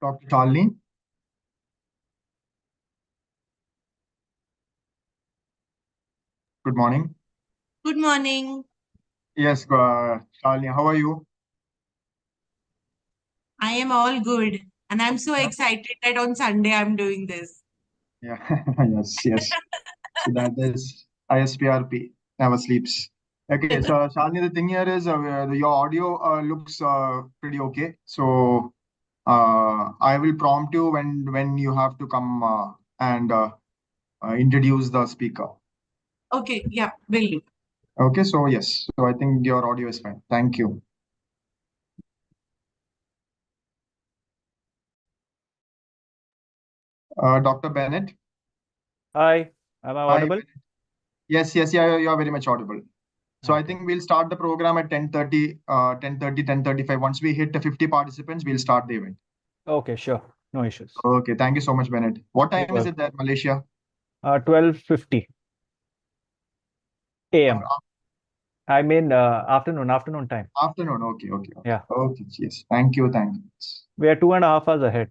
Dr. Shalini. Good morning. Good morning. Yes, Shalini, how are you? I am all good. And I'm so Yeah. excited that on Sunday I'm doing this. Yeah. Yes, yes. So that is ISPRP, never sleeps. Okay, so Shalini, the thing here is your audio looks pretty okay. So I will prompt you when you have to come and introduce the speaker. Okay, yeah, will do. Okay, so yes, so I think your audio is fine. Thank you. Dr. Bennett. Hi, am I Hi. audible? Yes, yes, yeah, you are very much audible. So I Okay. think we'll start the program at 10:30, 10:35. Once we hit the 50 participants, we'll start the event. Okay, sure. No issues. Okay, thank you so much, Bennett. What You're time is welcome. it there, Malaysia? 12:50 Uh, a.m. I mean, afternoon time. Afternoon. Okay, okay, okay. Yeah, Okay, yes. Thank you, thank you. we are 2.5 hours ahead.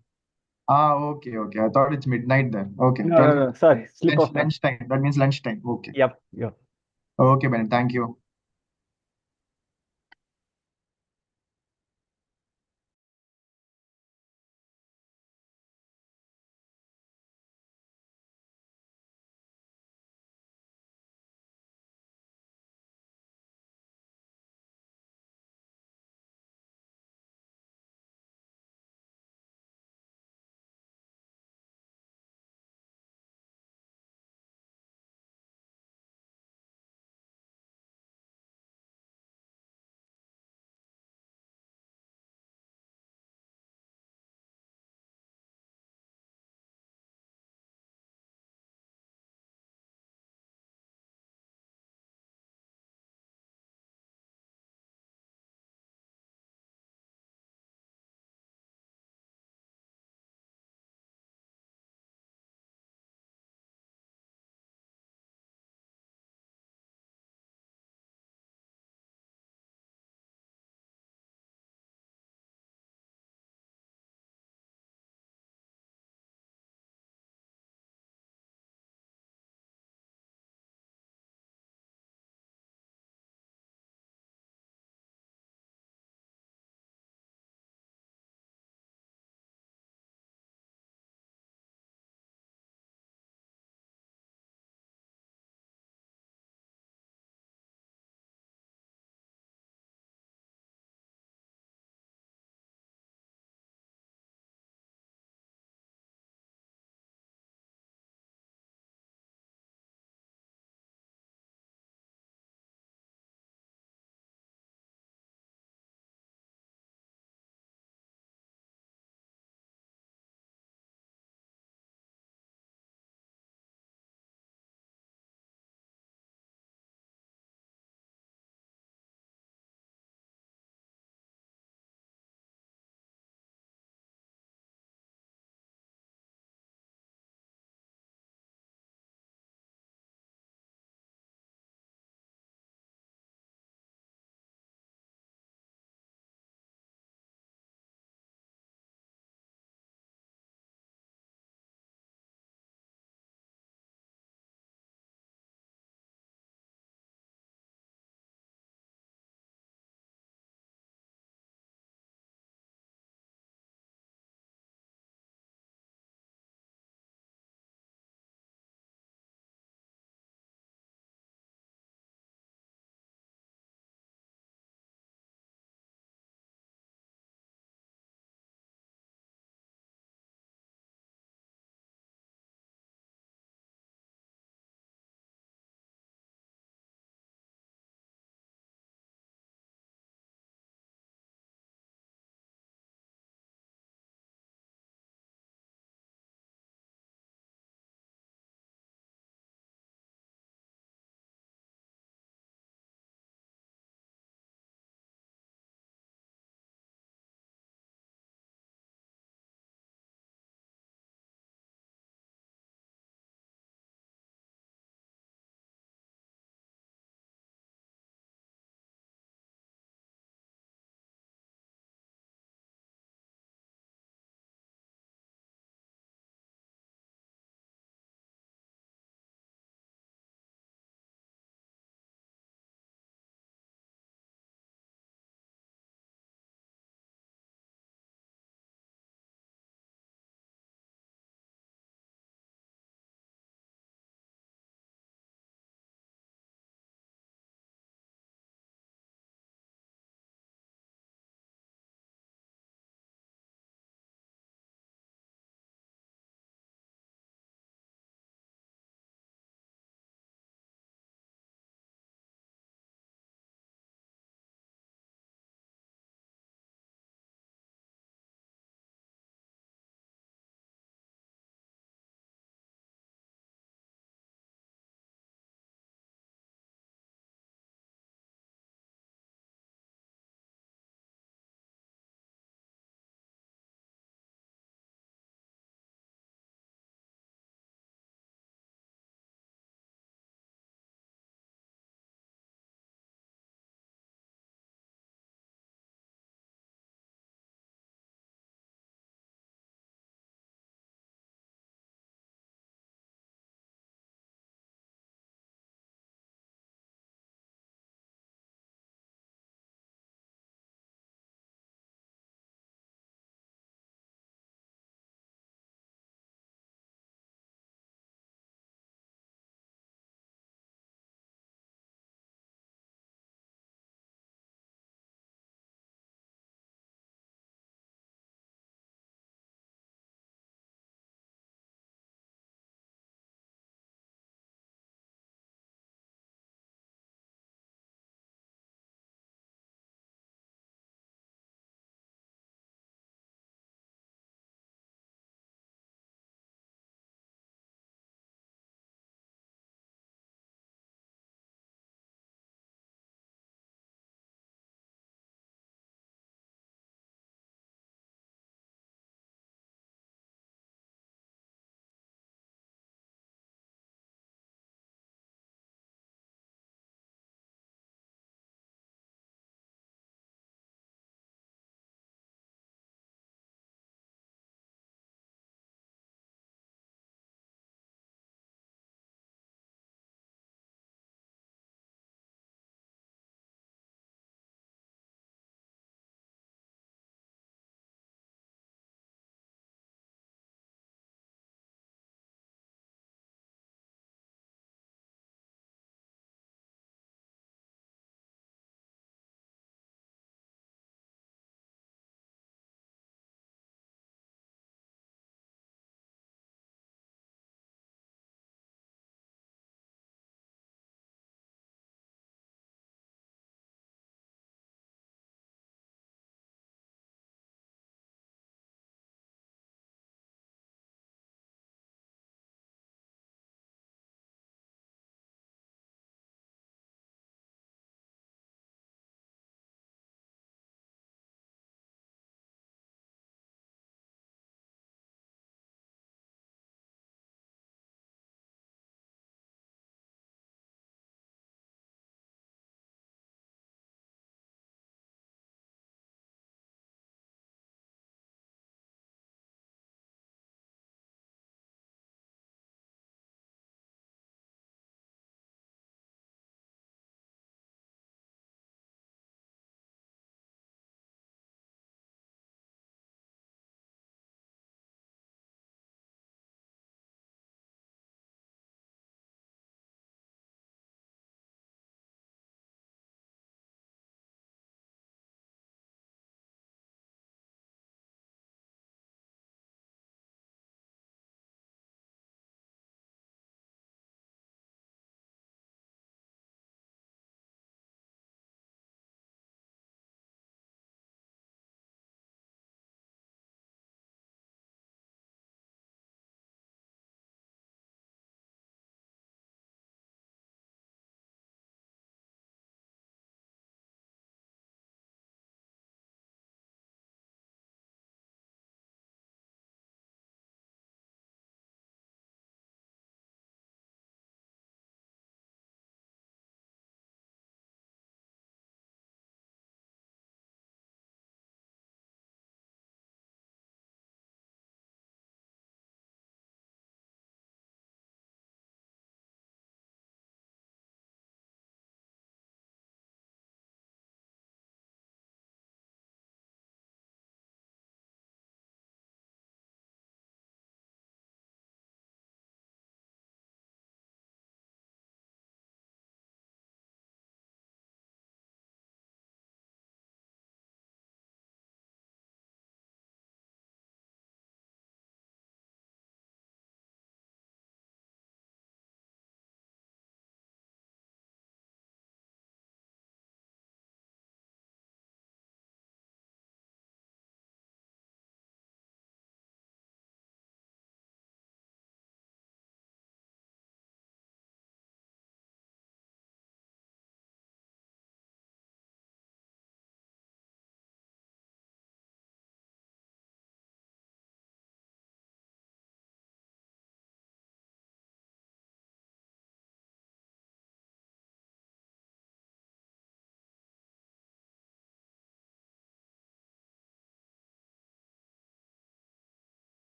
Okay, okay. I thought it's midnight there. Okay, No, 12, no, no, sorry, slip of tongue. lunch time. That means lunch time. Okay. Yep, yep. Okay, Bennett, thank you.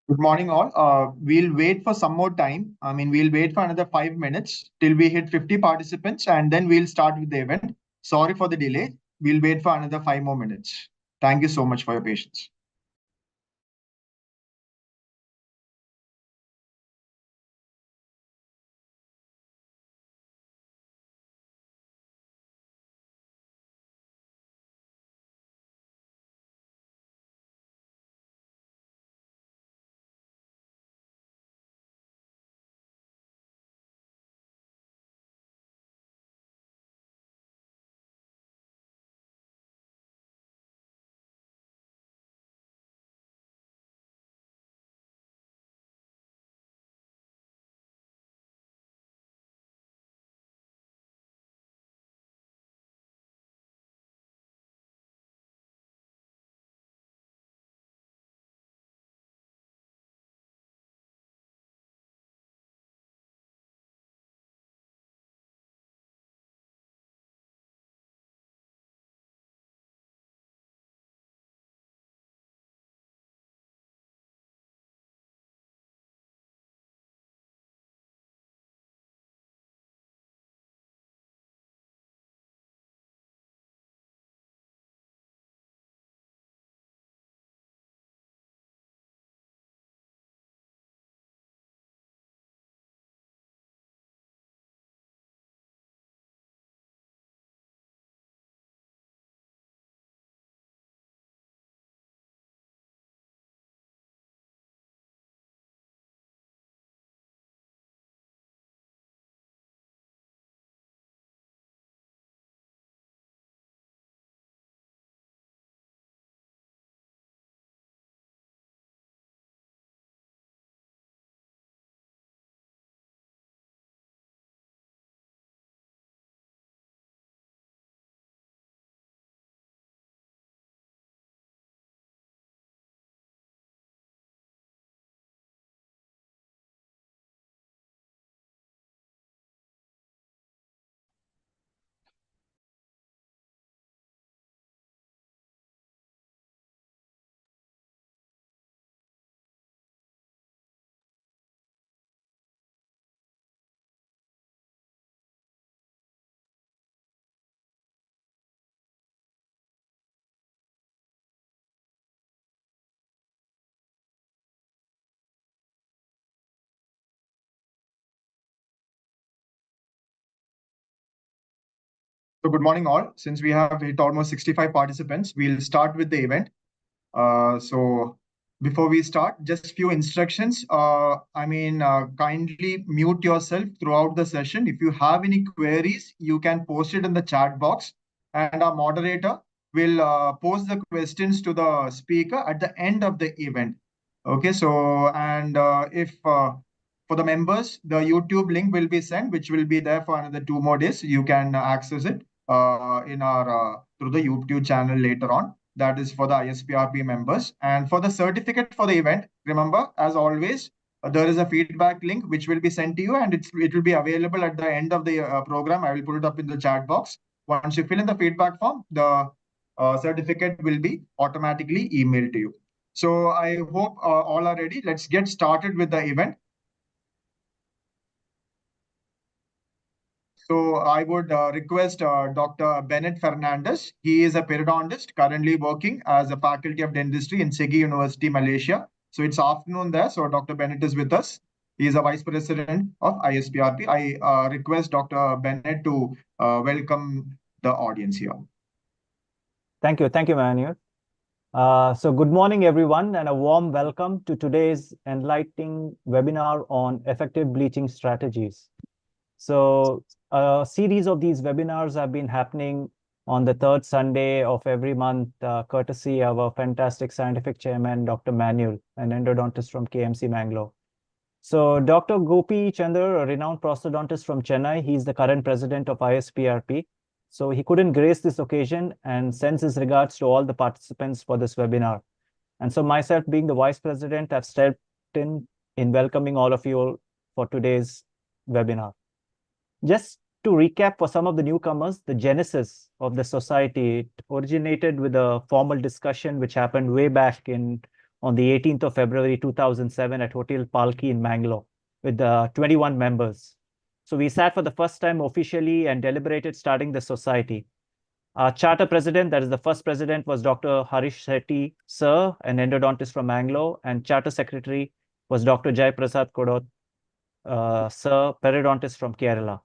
Good morning, all. We'll wait for some more time. I mean, we'll wait for another 5 minutes till we hit 50 participants, and then we'll start with the event. Sorry for the delay. We'll wait for another 5 more minutes. Thank you so much for your patience. So good morning, all. Since we have hit almost 65 participants, we'll start with the event. So before we start, just few instructions. Kindly mute yourself throughout the session. If you have any queries, you can post it in the chat box, and our moderator will post the questions to the speaker at the end of the event. Okay, so and if for the members, the YouTube link will be sent, which will be there for another 2 more days. You can access it in our through the YouTube channel later on. That is for the ISPRP members. And for the certificate for the event, remember, as always, there is a feedback link which will be sent to you, and it will be available at the end of the program. I will put it up in the chat box. Once you fill in the feedback form, the certificate will be automatically emailed to you. So I hope all are ready. Let's get started with the event. So I would request Dr. Bennett Fernandez. He is a periodontist currently working as a faculty of dentistry in Segi University, Malaysia. So it's afternoon there. So Dr. Bennett is with us. He is a vice president of ISPRP. I request Dr. Bennett to welcome the audience here. Thank you, Manu. So good morning, everyone, and a warm welcome to today's enlightening webinar on effective bleaching strategies. So a series of these webinars have been happening on the third Sunday of every month, courtesy of our fantastic scientific chairman, Dr. Manuel, an endodontist from KMC Mangalore. So Dr. Gopi Chandra, a renowned prosthodontist from Chennai, he's the current president of ISPRP. So he couldn't grace this occasion and sends his regards to all the participants for this webinar. And so myself being the vice president, I've stepped in welcoming all of you for today's webinar. Just to recap for some of the newcomers, the genesis of the society, it originated with a formal discussion which happened way back in on the 18th of February 2007 at Hotel Palki in Mangalore with 21 members. So we sat for the first time officially and deliberated starting the society. Our charter president, that is the first president, was Dr. Harish Shetty, sir, an endodontist from Mangalore, and charter secretary was Dr. Jai Prasad Kodot, sir, periodontist from Kerala.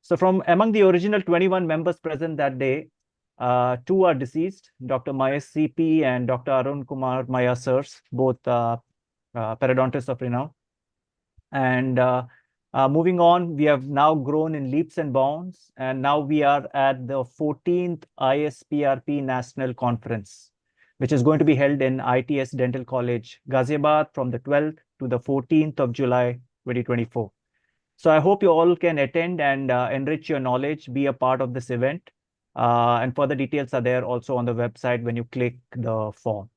So from among the original 21 members present that day, 2 are deceased, Dr. Mahesh CP and Dr. Arun Kumar Maya sirs, both periodontists of renown. And moving on, we have now grown in leaps and bounds, and now we are at the 14th ISPRP National Conference, which is going to be held in ITS Dental College, Ghaziabad from the 12th to the 14th of July, 2024. So I hope you all can attend and enrich your knowledge, be a part of this event. And further details are there also on the website when you click the form.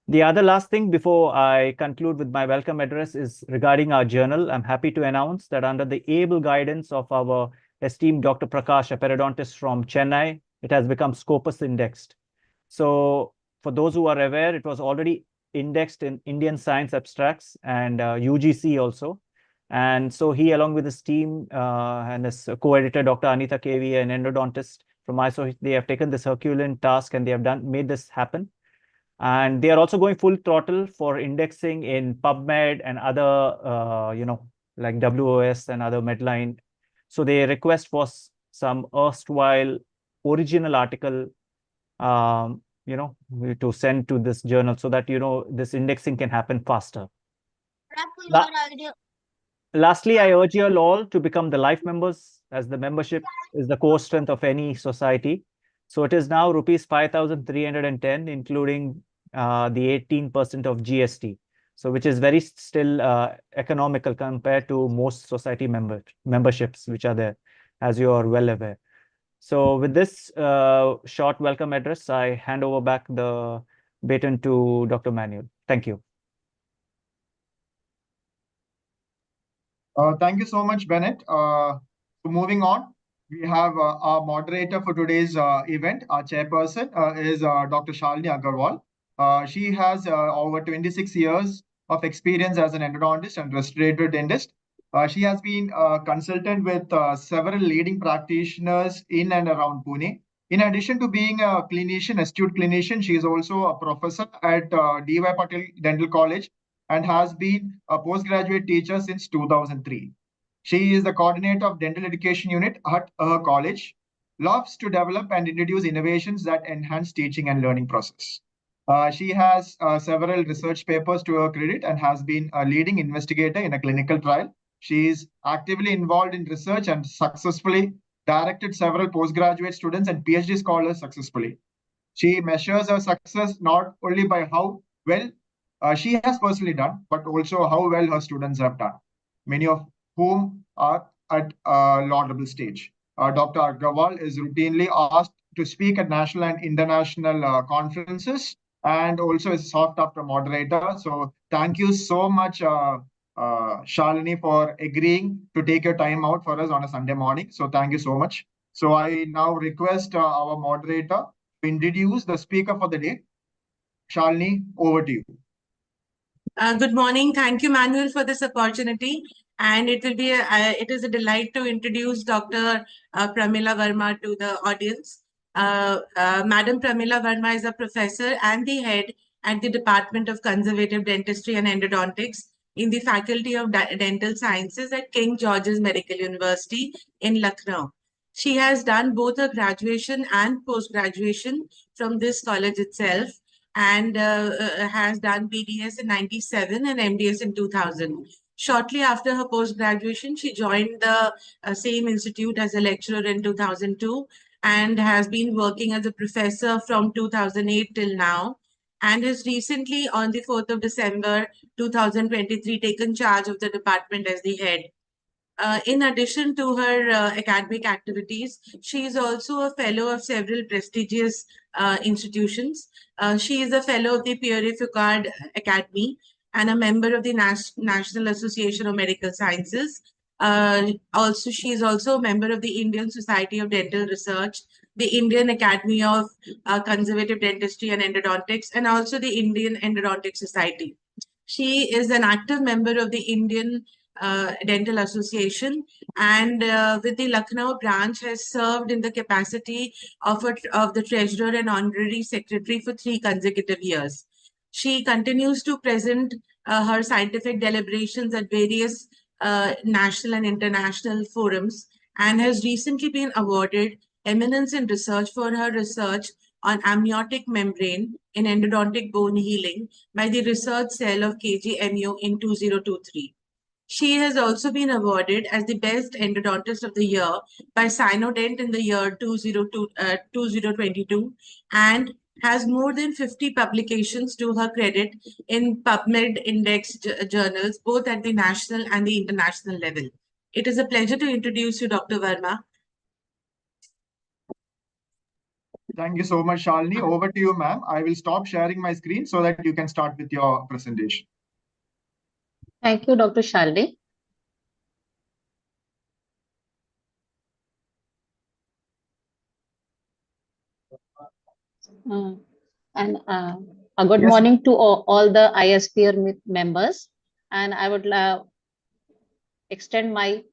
The other last thing before I conclude with my welcome address is regarding our journal. I'm happy to announce that under the able guidance of our esteemed Dr. Prakash, a periodontist from Chennai, it has become Scopus indexed. So for those who are aware, it was already indexed in Indian Science Abstracts and UGC also. And so he, along with his team and his co-editor, Dr. Anita KV, an endodontist from ISO, they have taken this Herculean task and they have made this happen. And they are also going full throttle for indexing in PubMed and other, like WOS and other Medline. So they request for some erstwhile original article, to send to this journal so that, this indexing can happen faster. Lastly, I urge you all to become the life members, as the membership is the core strength of any society. So it is now rupees 5,310, including the 18% of GST. So which is very still economical compared to most society memberships which are there, as you are well aware. So with this short welcome address, I hand over back the baton to Dr. Manuel. Thank you. Thank you so much, Bennett. So moving on, we have our moderator for today's event. Our chairperson is Dr. Shalini Agarwal. She has over 26 years of experience as an endodontist and restorative dentist. She has been a consultant with several leading practitioners in and around Pune. In addition to being a clinician, astute clinician, she is also a professor at D.Y. Patel Dental College and has been a postgraduate teacher since 2003. She is the coordinator of dental education unit at her college, loves to develop and introduce innovations that enhance teaching and learning process. She has several research papers to her credit and has been a leading investigator in a clinical trial. She is actively involved in research and successfully directed several postgraduate students and PhD scholars successfully. She measures her success not only by how well she has personally done, but also how well her students have done, many of whom are at a laudable stage. Dr. Agarwal is routinely asked to speak at national and international conferences and also is a sought-after moderator. So thank you so much, Shalini, for agreeing to take your time out for us on a Sunday morning. So thank you so much. So I now request our moderator to introduce the speaker for the day. Shalini, over to you. Good morning. Thank you, Manuel, for this opportunity. And it is a delight to introduce Dr. Pramila Verma to the audience. Madam Pramila Verma is a professor and the head at the Department of Conservative Dentistry and Endodontics in the Faculty of Dental Sciences at King George's Medical University in Lucknow. She has done both her graduation and post-graduation from this college itself, and has done BDS in 97 and MDS in 2000. Shortly after her post-graduation, she joined the same institute as a lecturer in 2002 and has been working as a professor from 2008 till now, and has recently, on the 4th of December 2023, taken charge of the department as the head. In addition to her academic activities, she is also a fellow of several prestigious institutions. She is a fellow of the Pierre-Foucault Academy and a member of the National Association of Medical Sciences. She is also a member of the Indian Society of Dental Research, the Indian Academy of Conservative Dentistry and Endodontics, and also the Indian Endodontic Society. She is an active member of the Indian Dental Association, and with the Lucknow branch has served in the capacity of the treasurer and honorary secretary for 3 consecutive years. She continues to present her scientific deliberations at various national and international forums, and has recently been awarded eminence in research for her research on amniotic membrane in endodontic bone healing by the research cell of KGMU in 2023. She has also been awarded as the best endodontist of the year by Sinodent in the year 2022, and has more than 50 publications to her credit in PubMed index journals, both at the national and the international level. It is a pleasure to introduce you, Dr. Verma. Thank you so much, Shalini. Over to you, ma'am. I will stop sharing my screen so that you can start with your presentation. Thank you, Dr. Shalini. A good Yes. morning to all the ISPRP members, and I would extend my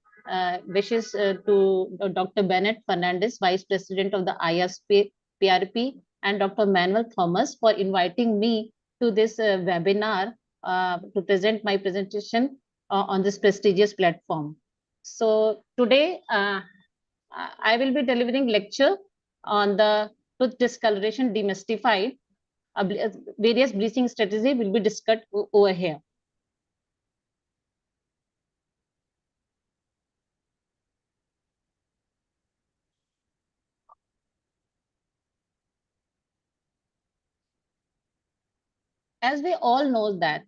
wishes to Dr. Bennett Fernandez, Vice President of the ISPRP, and Dr. Manuel Thomas for inviting me to this webinar to present my presentation on this prestigious platform. So today, I will be delivering lecture on the tooth discoloration demystified. Various bleaching strategies will be discussed over here. As we all know that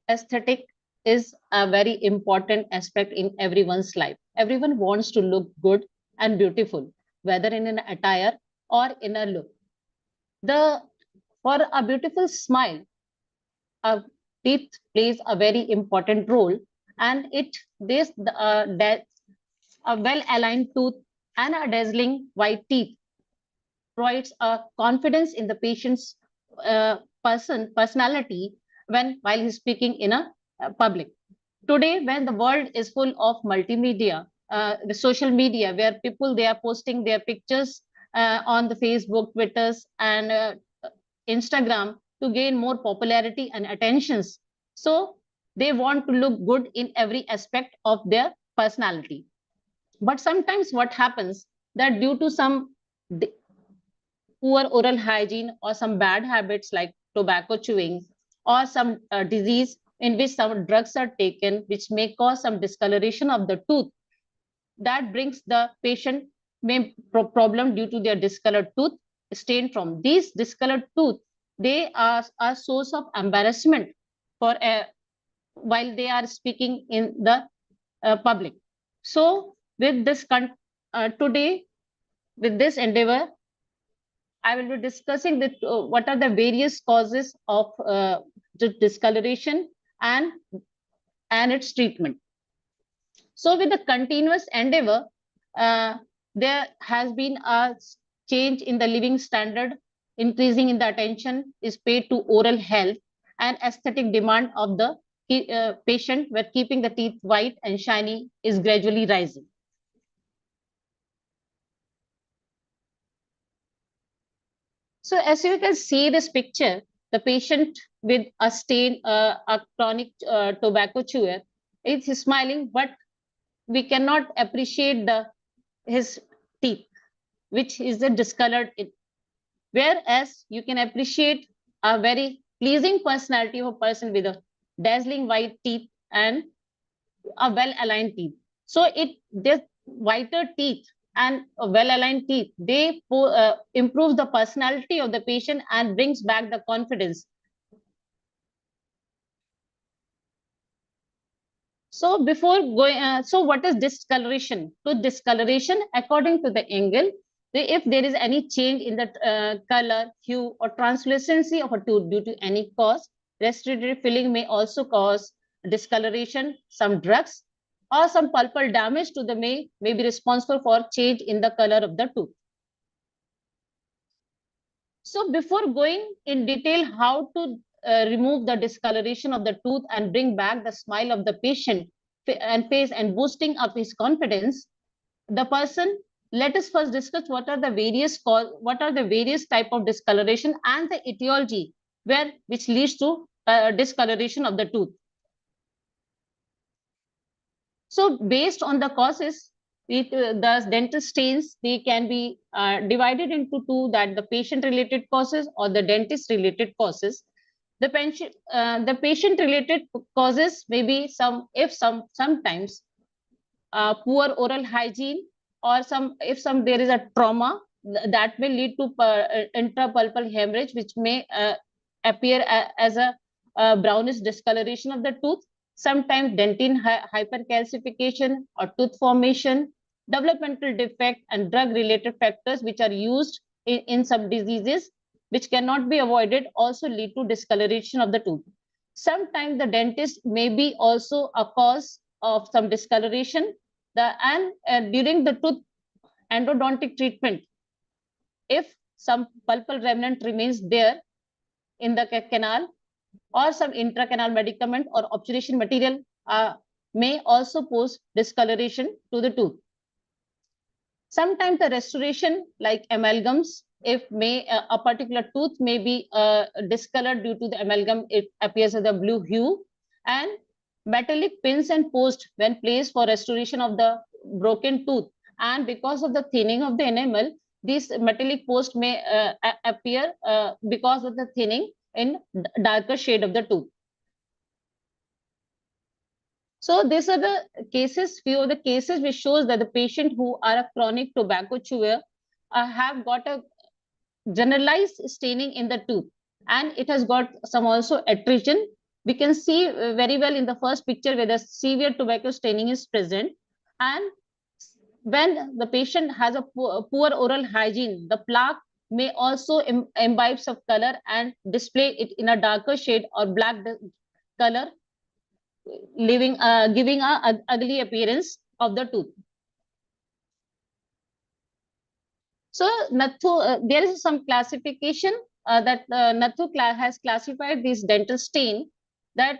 aesthetic is a very important aspect in everyone's life. Everyone wants to look good and beautiful, whether in an attire or in a look. For a beautiful smile, a teeth plays a very important role, and a well-aligned tooth and a dazzling white teeth provides a confidence in the patient's personality while he's speaking in a public. Today, when the world is full of multimedia, the social media, where they are posting their pictures on the Facebook, Twitters, and Instagram to gain more popularity and attentions. So they want to look good in every aspect of their personality. But sometimes what happens that due to some poor oral hygiene or some bad habits like tobacco chewing or some disease in which some drugs are taken, which may cause some discoloration of the tooth, that brings the patient problem due to their discolored tooth. Stain from these discolored tooth, they are a source of embarrassment for while they are speaking in the public. So with this today, with this endeavor, I will be discussing what are the various causes of discoloration and its treatment. So with the continuous endeavor, there has been a change in the living standard, increasing in the attention is paid to oral health and aesthetic demand of the patient, where keeping the teeth white and shiny is gradually rising. So as you can see this picture, the patient with a stain, a chronic tobacco chewer, is smiling, but we cannot appreciate his teeth, which is the discolored. Whereas you can appreciate a very pleasing personality of a person with a dazzling white teeth and a well-aligned teeth. So this whiter teeth and well-aligned teeth, they improve the personality of the patient and brings back the confidence. So before going, so what is discoloration? Tooth discoloration, according to the angle, if there is any change in the color, hue, or translucency of a tooth due to any cause, respiratory filling may also cause discoloration. Some drugs or some pulpal damage to the may be responsible for change in the color of the tooth. So before going in detail how to remove the discoloration of the tooth and bring back the smile of the patient and face and boosting up his confidence, the person, let us first discuss what are the various type of discoloration and the etiology which leads to discoloration of the tooth. So based on the causes, the dental stains, they can be divided into two, that the patient related causes or the dentist related causes. The patient related causes may be sometimes poor oral hygiene, or if there is a trauma that will lead to intrapulpal hemorrhage, which may appear as a brownish discoloration of the tooth. Sometimes dentine hypercalcification or tooth formation, developmental defect, and drug related factors which are used in some diseases which cannot be avoided also lead to discoloration of the tooth. Sometimes the dentist may be also a cause of some discoloration. During the tooth endodontic treatment, if some pulpal remnant remains there in the canal, or some intracanal medicament or obturation material may also pose discoloration to the tooth. Sometimes the restoration, like amalgams, if a particular tooth may be discolored due to the amalgam, it appears as a blue hue, and metallic pins and posts when placed for restoration of the broken tooth, and because of the thinning of the enamel, these metallic posts may appear because of the thinning in darker shade of the tooth. So these are the cases, few of the cases which shows that the patient who are a chronic tobacco chewer have got a generalized staining in the tooth, and it has got some also attrition. We can see very well in the first picture where the severe tobacco staining is present, and when the patient has a poor oral hygiene, the plaque may also imbibe of color and display it in a darker shade or black color, giving a ugly appearance of the tooth. So Nathu, there is some classification that Nathu has classified this dental stain that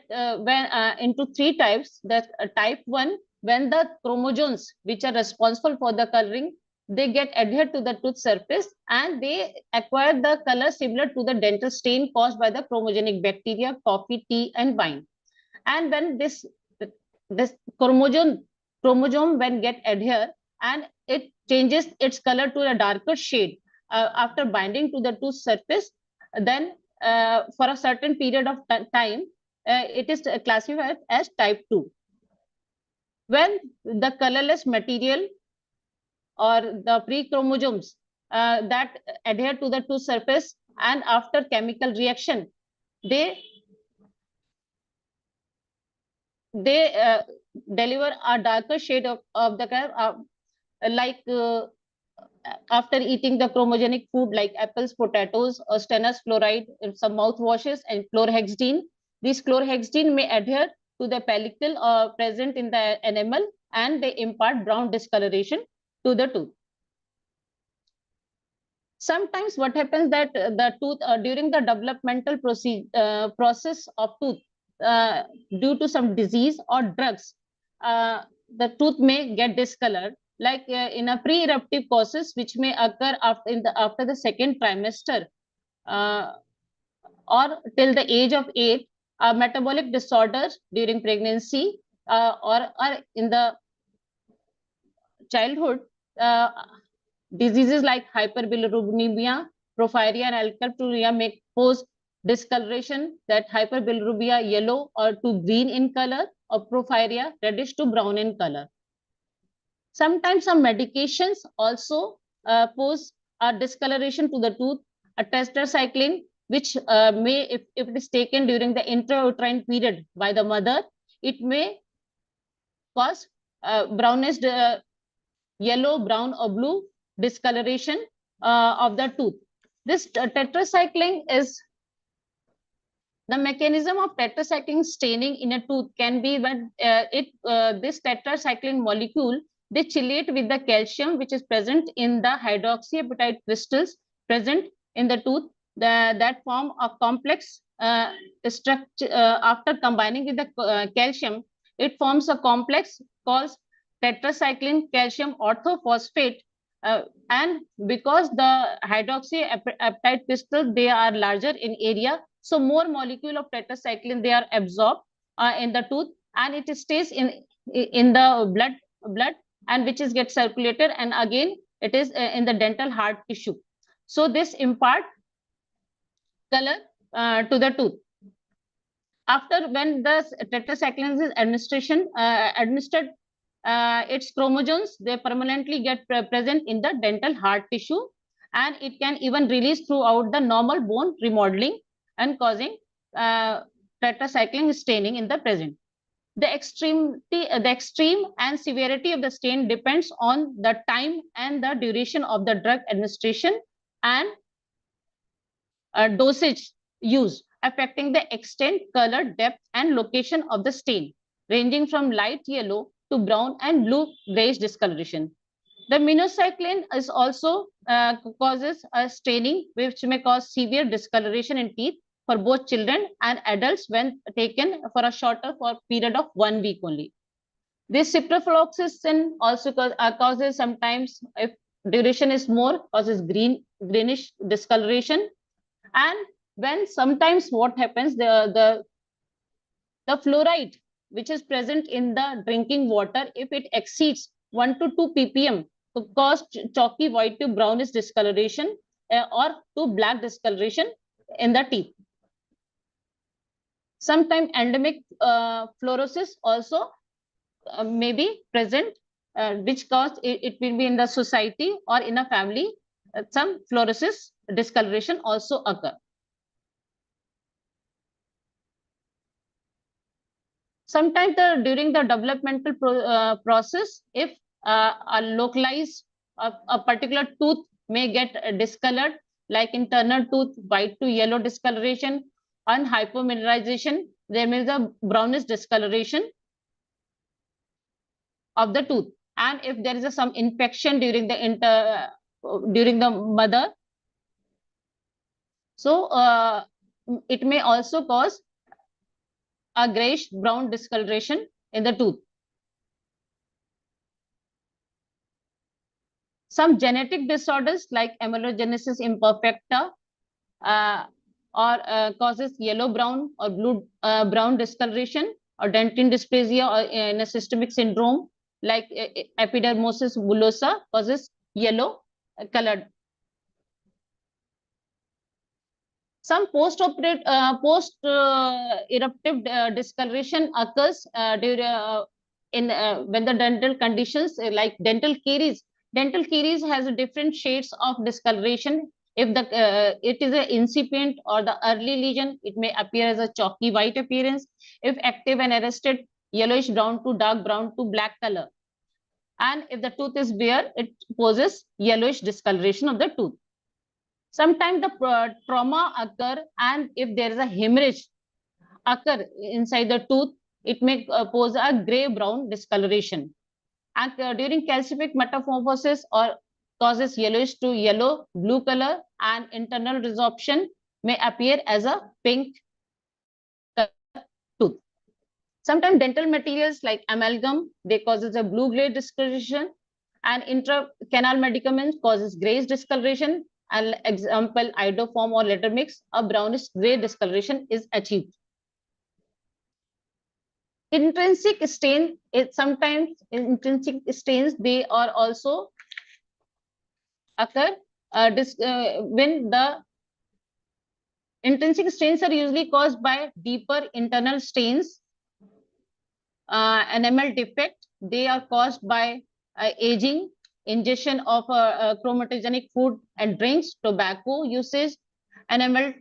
into three types. That type 1, when the chromosomes which are responsible for the coloring, they get adhered to the tooth surface and they acquire the color similar to the dental stain caused by the chromogenic bacteria, coffee, tea, and wine. And when this chromosome when get adhere and it changes its color to a darker shade after binding to the tooth surface, then for a certain period of time, it is classified as type 2. When the colorless material or the pre-chromosomes that adhere to the tooth surface and after chemical reaction, they deliver a darker shade of the color, like after eating the chromogenic food like apples, potatoes, or stannous fluoride, some mouthwashes, and chlorhexidine. This chlorhexidine may adhere to the pellicle present in the enamel, and they impart brown discoloration to the tooth. Sometimes what happens that the tooth during the developmental process of tooth, due to some disease or drugs, the tooth may get discolored, like in a pre-eruptive causes which may occur after the second trimester or till the age of 8, metabolic disorders during pregnancy or in the childhood, diseases like hyperbilirubinemia, porphyria, and alkapturia may pose discoloration, that hyperbilirubinemia yellow or to green in color, or porphyria reddish to brown in color. Sometimes some medications also pose a discoloration to the tooth. A tetracycline, which may, if it is taken during the intrauterine period by the mother, it may cause brownish, yellow, brown, or blue discoloration of the tooth. This tetracycline is the mechanism of tetracycline staining in a tooth can be when this tetracycline molecule, they chelate with the calcium which is present in the hydroxyapatite crystals present in the tooth, that form a complex structure. After combining with the calcium, it forms a complex called tetracycline calcium orthophosphate. And because the hydroxyapatite crystals, they are larger in area, so more molecule of tetracycline they are absorbed in the tooth, and it stays in the blood, and which is get circulated, and again it is in the dental hard tissue. So this impart color to the tooth. After when the tetracycline is administered, its chromosomes, they permanently get present in the dental hard tissue, and it can even release throughout the normal bone remodeling and causing tetracycline staining in the present. The extreme and severity of the stain depends on the time and the duration of the drug administration and dosage used, affecting the extent, color, depth, and location of the stain, ranging from light yellow to brown and blue grayish discoloration. The minocycline is also causes a staining, which may cause severe discoloration in teeth for both children and adults when taken for a shorter period of 1 week only. This ciprofloxacin also causes sometimes, if duration is more, causes greenish discoloration. And when sometimes what happens, the fluoride which is present in the drinking water, if it exceeds 1 to 2 ppm, to cause chalky white to brownish discoloration or to black discoloration in the teeth. Sometimes endemic fluorosis also may be present, which cause it will be in the society or in a family. Some fluorosis discoloration also occur. Sometimes during the developmental process, if a localized a particular tooth may get discolored, like internal tooth, white to yellow discoloration, and hypomineralization, there may be the brownish discoloration of the tooth. And if there is some infection during the mother, so it may also cause a grayish brown discoloration in the tooth. Some genetic disorders like amelogenesis imperfecta causes yellow brown or blue brown discoloration, or dentin dysplasia, or in a systemic syndrome like epidermolysis bullosa causes yellow colored. Some post-eruptive discoloration occurs when the dental conditions like dental caries. Dental caries has different shades of discoloration. If it is an incipient or the early lesion, it may appear as a chalky white appearance. If active and arrested, yellowish brown to dark brown to black color. And if the tooth is bare, it poses yellowish discoloration of the tooth. Sometimes the trauma occur, and if there is a hemorrhage occur inside the tooth, it may pose a gray-brown discoloration. And during calcific metamorphosis or causes yellowish to yellow, blue color, and internal resorption may appear as a pink color tooth. Sometimes dental materials like amalgam, they causes a blue-gray discoloration, and intracanal medicaments causes grayish discoloration. An example, iodoform or letter mix, a brownish gray discoloration is achieved. Intrinsic stain, sometimes intrinsic stains, they are also occur when the intrinsic stains are usually caused by deeper internal stains, enamel defect. They are caused by aging, ingestion of chromatogenic food and drinks, tobacco usage, enamel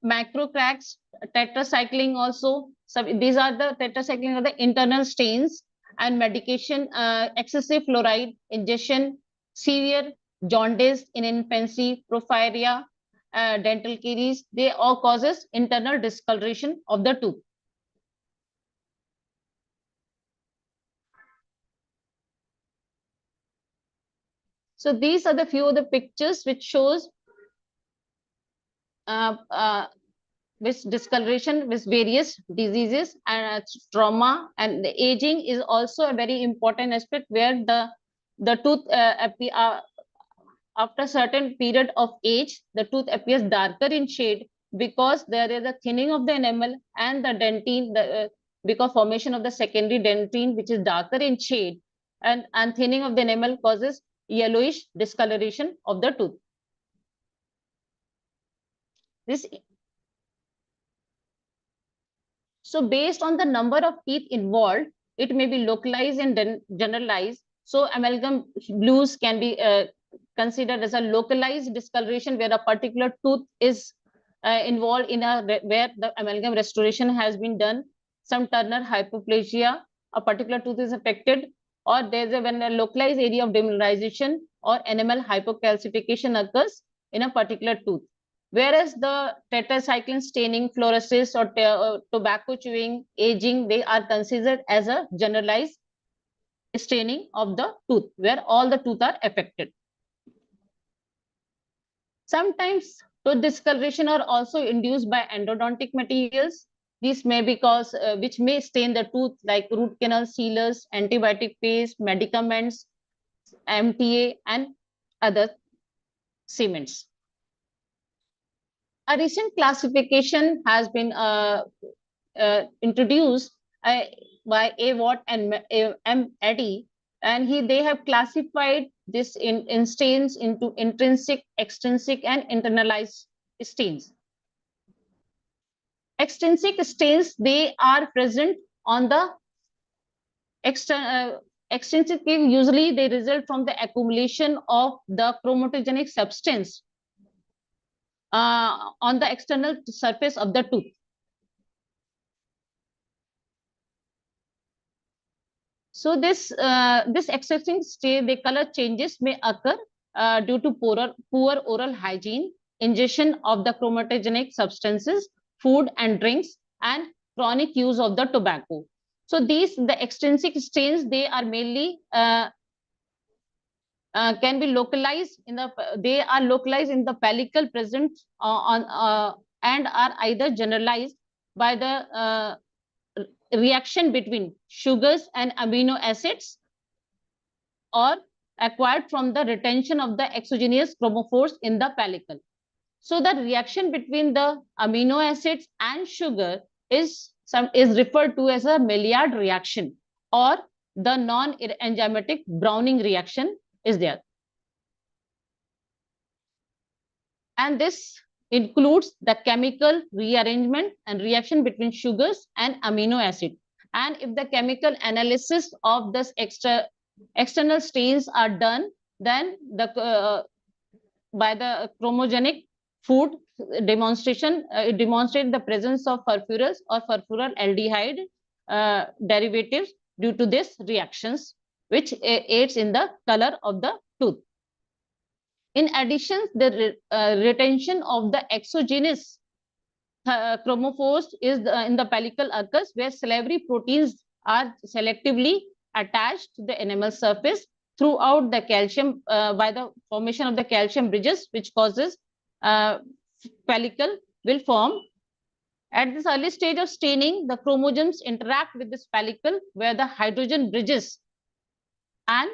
macro cracks, tetracycline also. So these are the tetracycline are the internal stains, and medication, excessive fluoride ingestion, severe jaundice in infancy, porphyria, dental caries, they all causes internal discoloration of the tooth. So these are the few of the pictures which shows with discoloration with various diseases and trauma, and the aging is also a very important aspect where the tooth after a certain period of age, the tooth appears darker in shade because there is a thinning of the enamel and the dentine, because formation of the secondary dentine, which is darker in shade, and thinning of the enamel causes yellowish discoloration of the tooth. So based on the number of teeth involved, it may be localized and generalized. So amalgam blues can be considered as a localized discoloration where a particular tooth is involved in where the amalgam restoration has been done. Some Turner hypoplasia, a particular tooth is affected, or there's when a localized area of demineralization or enamel hypocalcification occurs in a particular tooth. Whereas the tetracycline staining, fluorosis, or tobacco chewing, aging, they are considered as a generalized staining of the tooth, where all the teeth are affected. Sometimes tooth discoloration are also induced by endodontic materials. This may be cause which may stain the tooth, like root canal sealers, antibiotic paste, medicaments, MTA, and other cements. A recent classification has been introduced by A. Watt and M. Eddy, and they have classified this in stains into intrinsic, extrinsic, and internalized stains. Extrinsic stains, they are present on the extrinsic, usually they result from the accumulation of the chromatogenic substance on the external surface of the tooth. So this extrinsic state, the color changes may occur due to poor oral hygiene, ingestion of the chromatogenic substances, food and drinks, and chronic use of the tobacco. So the extrinsic stains, they are mainly can be localized in the pellicle present and are either generalized by the reaction between sugars and amino acids, or acquired from the retention of the exogenous chromophores in the pellicle. So the reaction between the amino acids and sugar is referred to as a Maillard reaction, or the non-enzymatic Browning reaction is there. And this includes the chemical rearrangement and reaction between sugars and amino acid. And if the chemical analysis of this external stains are done, then by the chromogenic food demonstration, it demonstrates the presence of furfural or furfural derivatives due to these reactions, which aids in the color of the tooth. In addition, the retention of the exogenous chromophores is in the pellicle occurs, where salivary proteins are selectively attached to the enamel surface throughout the calcium by the formation of the calcium bridges, which causes pellicle will form. At this early stage of staining, the chromosomes interact with this pellicle, where the hydrogen bridges, and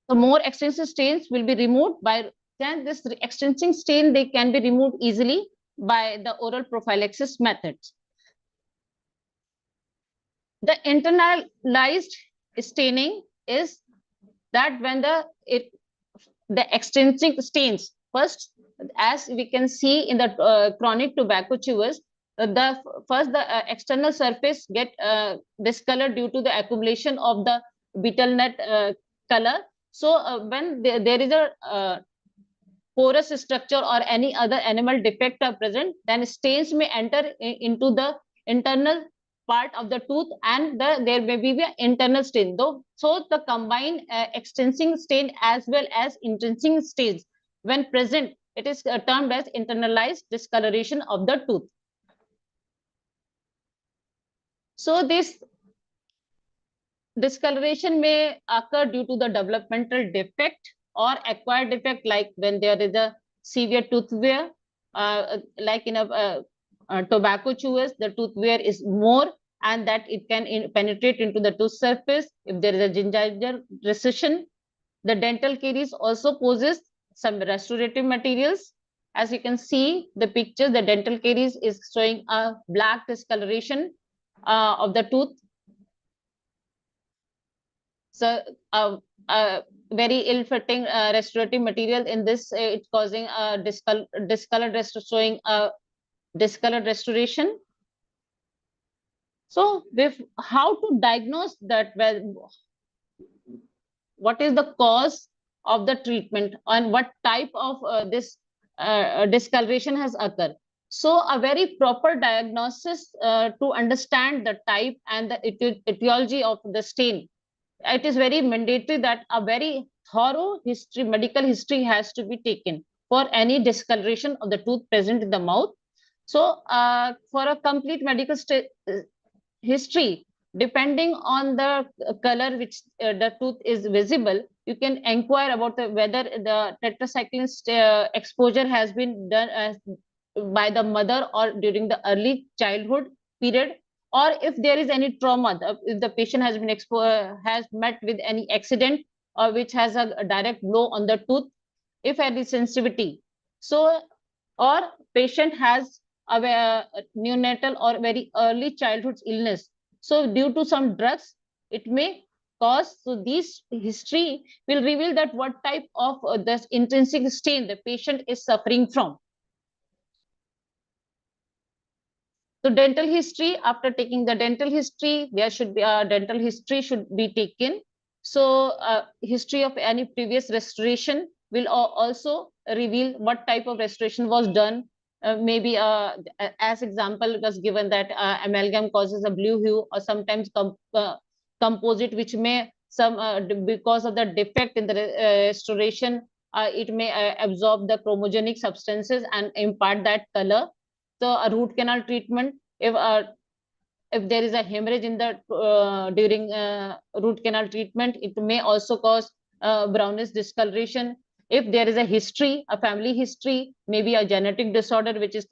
the more extensive stains will be removed by then. This extensive stain, they can be removed easily by the oral prophylaxis methods. The internalized staining is that when the extrinsic stains, first, as we can see in the chronic tobacco chewers, the external surface get discolored due to the accumulation of the betel nut color. So when there is a porous structure or any other animal defect are present, then stains may enter into the internal part of the tooth, and there may be an internal stain. So the combined extrinsic stain as well as intrinsic stains, when present, it is termed as internalized discoloration of the tooth. So this discoloration may occur due to the developmental defect or acquired defect, like when there is a severe tooth wear, like in a tobacco chewers, the tooth wear is more, and that it can penetrate into the tooth surface. If there is a gingival recession, the dental caries also poses some restorative materials. As you can see the picture, the dental caries is showing a black discoloration of the tooth. So very ill-fitting restorative material in this, it's causing a discolored showing a discolored restoration. So how to diagnose that? Well, what is the cause of the treatment and what type of this discoloration has occurred? So a very proper diagnosis to understand the type and the etiology of the stain. It is very mandatory that a very thorough history, medical history has to be taken for any discoloration of the tooth present in the mouth. So for a complete medical history, depending on the color which the tooth is visible, you can inquire about whether the tetracycline exposure has been done by the mother or during the early childhood period, or if there is any trauma, if the patient has been has met with any accident or which has a direct blow on the tooth, if any sensitivity. So, or patient has a neonatal or very early childhood illness. So due to some drugs, it may cause, so this history will reveal that what type of this intrinsic stain the patient is suffering from. So dental history, after taking the dental history, there should be a dental history should be taken. So history of any previous restoration will also reveal what type of restoration was done. Maybe as example was given that amalgam causes a blue hue, or sometimes composite which may because of the defect in the restoration, it may absorb the chromogenic substances and impart that color. So a root canal treatment, if there is a hemorrhage in the during root canal treatment, it may also cause brownish discoloration. If there is a history, a family history, maybe a genetic disorder which is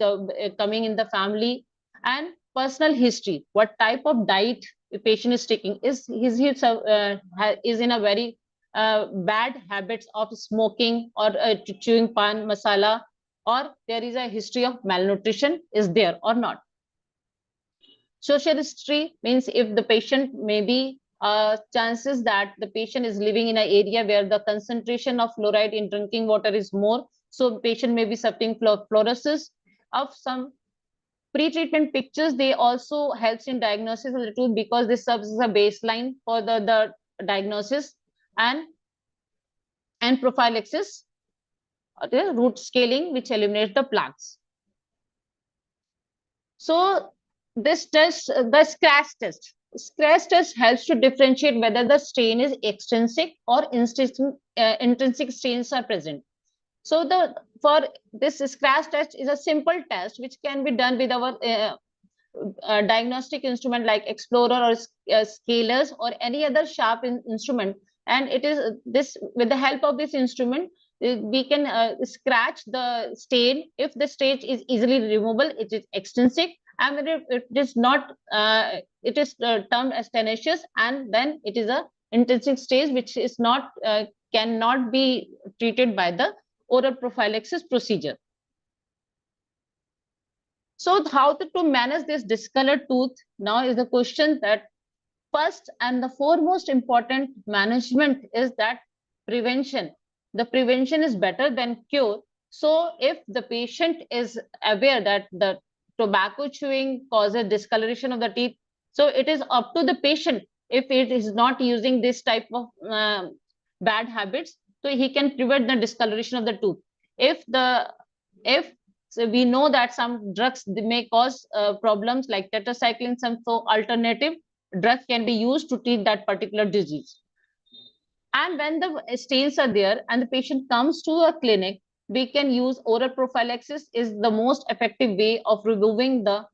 coming in the family, and personal history, what type of diet the patient is taking, is in a very bad habits of smoking or chewing pan masala, or there is a history of malnutrition is there or not. Social history means if the patient maybe chances that the patient is living in an area where the concentration of fluoride in drinking water is more, so patient may be suffering fluorosis. Of some pre-treatment pictures, they also helps in diagnosis of the tooth because this serves as a baseline for the diagnosis and prophylaxis, the root scaling which eliminates the plaques. So this test, the scratch test helps to differentiate whether the stain is extrinsic or intrinsic stains are present. So for this scratch test is a simple test which can be done with our diagnostic instrument like explorer or scalers or any other sharp instrument, and it is this, with the help of this instrument we can scratch the stain. If the stain is easily removable, it is extrinsic, and if it is not, it is termed as tenacious, and then it is a intrinsic stage which is not cannot be treated by the oral prophylaxis procedure. So how to manage this discolored tooth now is the question. That first and the foremost important management is that prevention. The prevention is better than cure. So if the patient is aware that the tobacco chewing causes discoloration of the teeth, so it is up to the patient, if it is not using this type of bad habits, so he can prevent the discoloration of the tooth. So we know that some drugs may cause problems like tetracycline, some so alternative drugs can be used to treat that particular disease. And when the stains are there and the patient comes to a clinic, we can use oral prophylaxis is the most effective way of removing the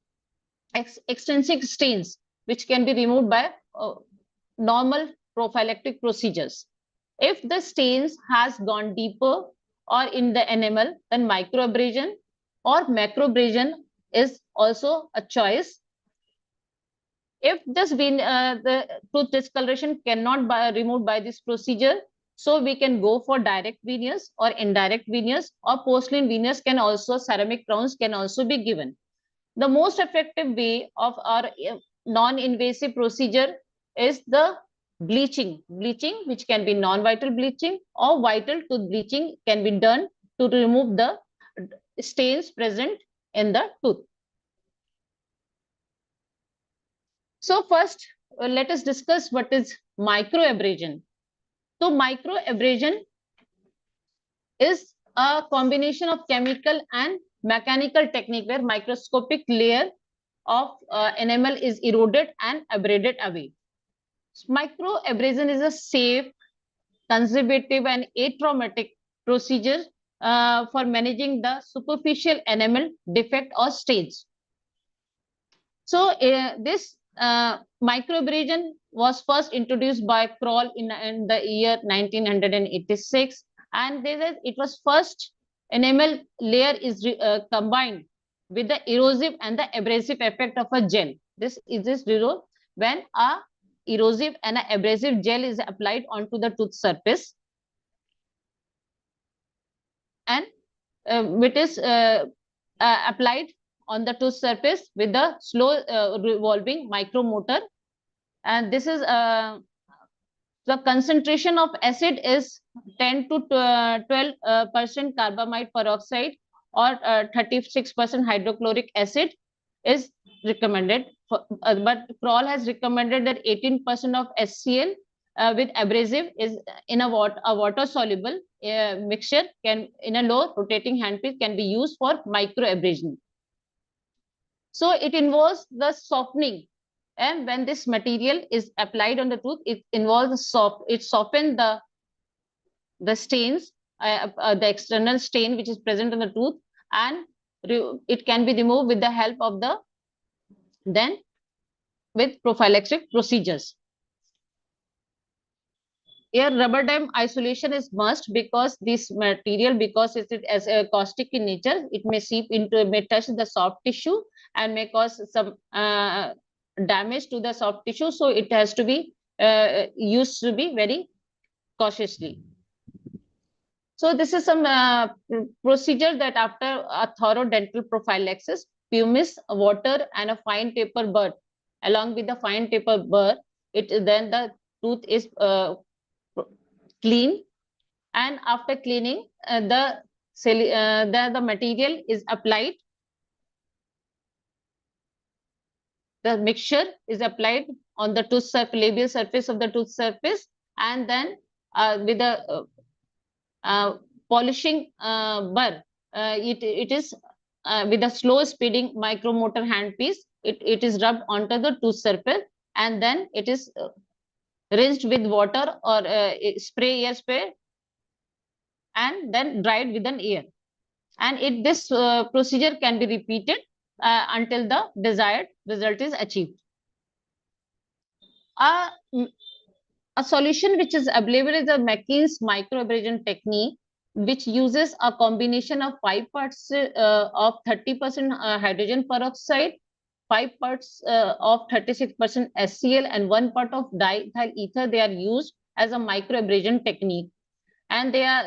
extrinsic stains, which can be removed by normal prophylactic procedures. If the stains has gone deeper or in the enamel, then microabrasion or macroabrasion is also a choice. If the tooth discoloration cannot be removed by this procedure, so we can go for direct veneers or indirect veneers, or porcelain veneers can also, ceramic crowns can also be given. The most effective way of our non-invasive procedure is the bleaching, which can be non-vital bleaching or vital tooth bleaching can be done to remove the stains present in the tooth. So first, let us discuss what is microabrasion. So microabrasion is a combination of chemical and mechanical technique where microscopic layer of enamel is eroded and abraded away. Microabrasion is a safe, conservative, and atraumatic procedure for managing the superficial enamel defect or stains. So this microabrasion was first introduced by Kroll in the year 1986, and it was first enamel layer is combined with the erosive and the abrasive effect of a gel. This is zero when a erosive and an abrasive gel is applied onto the tooth surface, and it is applied on the tooth surface with the slow revolving micromotor, and this is the concentration of acid is 10 to 12% carbamide peroxide or 36% hydrochloric acid is recommended. But Kroll has recommended that 18% of HCl with abrasive is in a water soluble mixture can in a low rotating handpiece can be used for microabrasion. So it involves the softening, and when this material is applied on the tooth, it involves it softens the stains, the external stain which is present on the tooth, and it can be removed with the help of with prophylactic procedures. Here, rubber dam isolation is must because this material, because it is as a caustic in nature, it may seep into, may touch the soft tissue and may cause some damage to the soft tissue. So it has to be used to be very cautiously. So this is some procedure that after a thorough dental prophylaxis, pumice, water, and a fine taper burr, along with the fine taper burr, then the tooth is clean, and after cleaning, the material is applied. The mixture is applied on the tooth surface, labial surface of the tooth surface, and then with the polishing burr, it is with a slow speeding micromotor handpiece. It is rubbed onto the tooth surface, and then it is rinsed with water or air spray, and then dried with an air. And this procedure can be repeated until the desired result is achieved. A solution which is available is the McKean's microabrasion technique, which uses a combination of 5 parts of 30% hydrogen peroxide, 5 parts of 36% HCl, and 1 part of diethyl ether. They are used as a microabrasion technique, and they are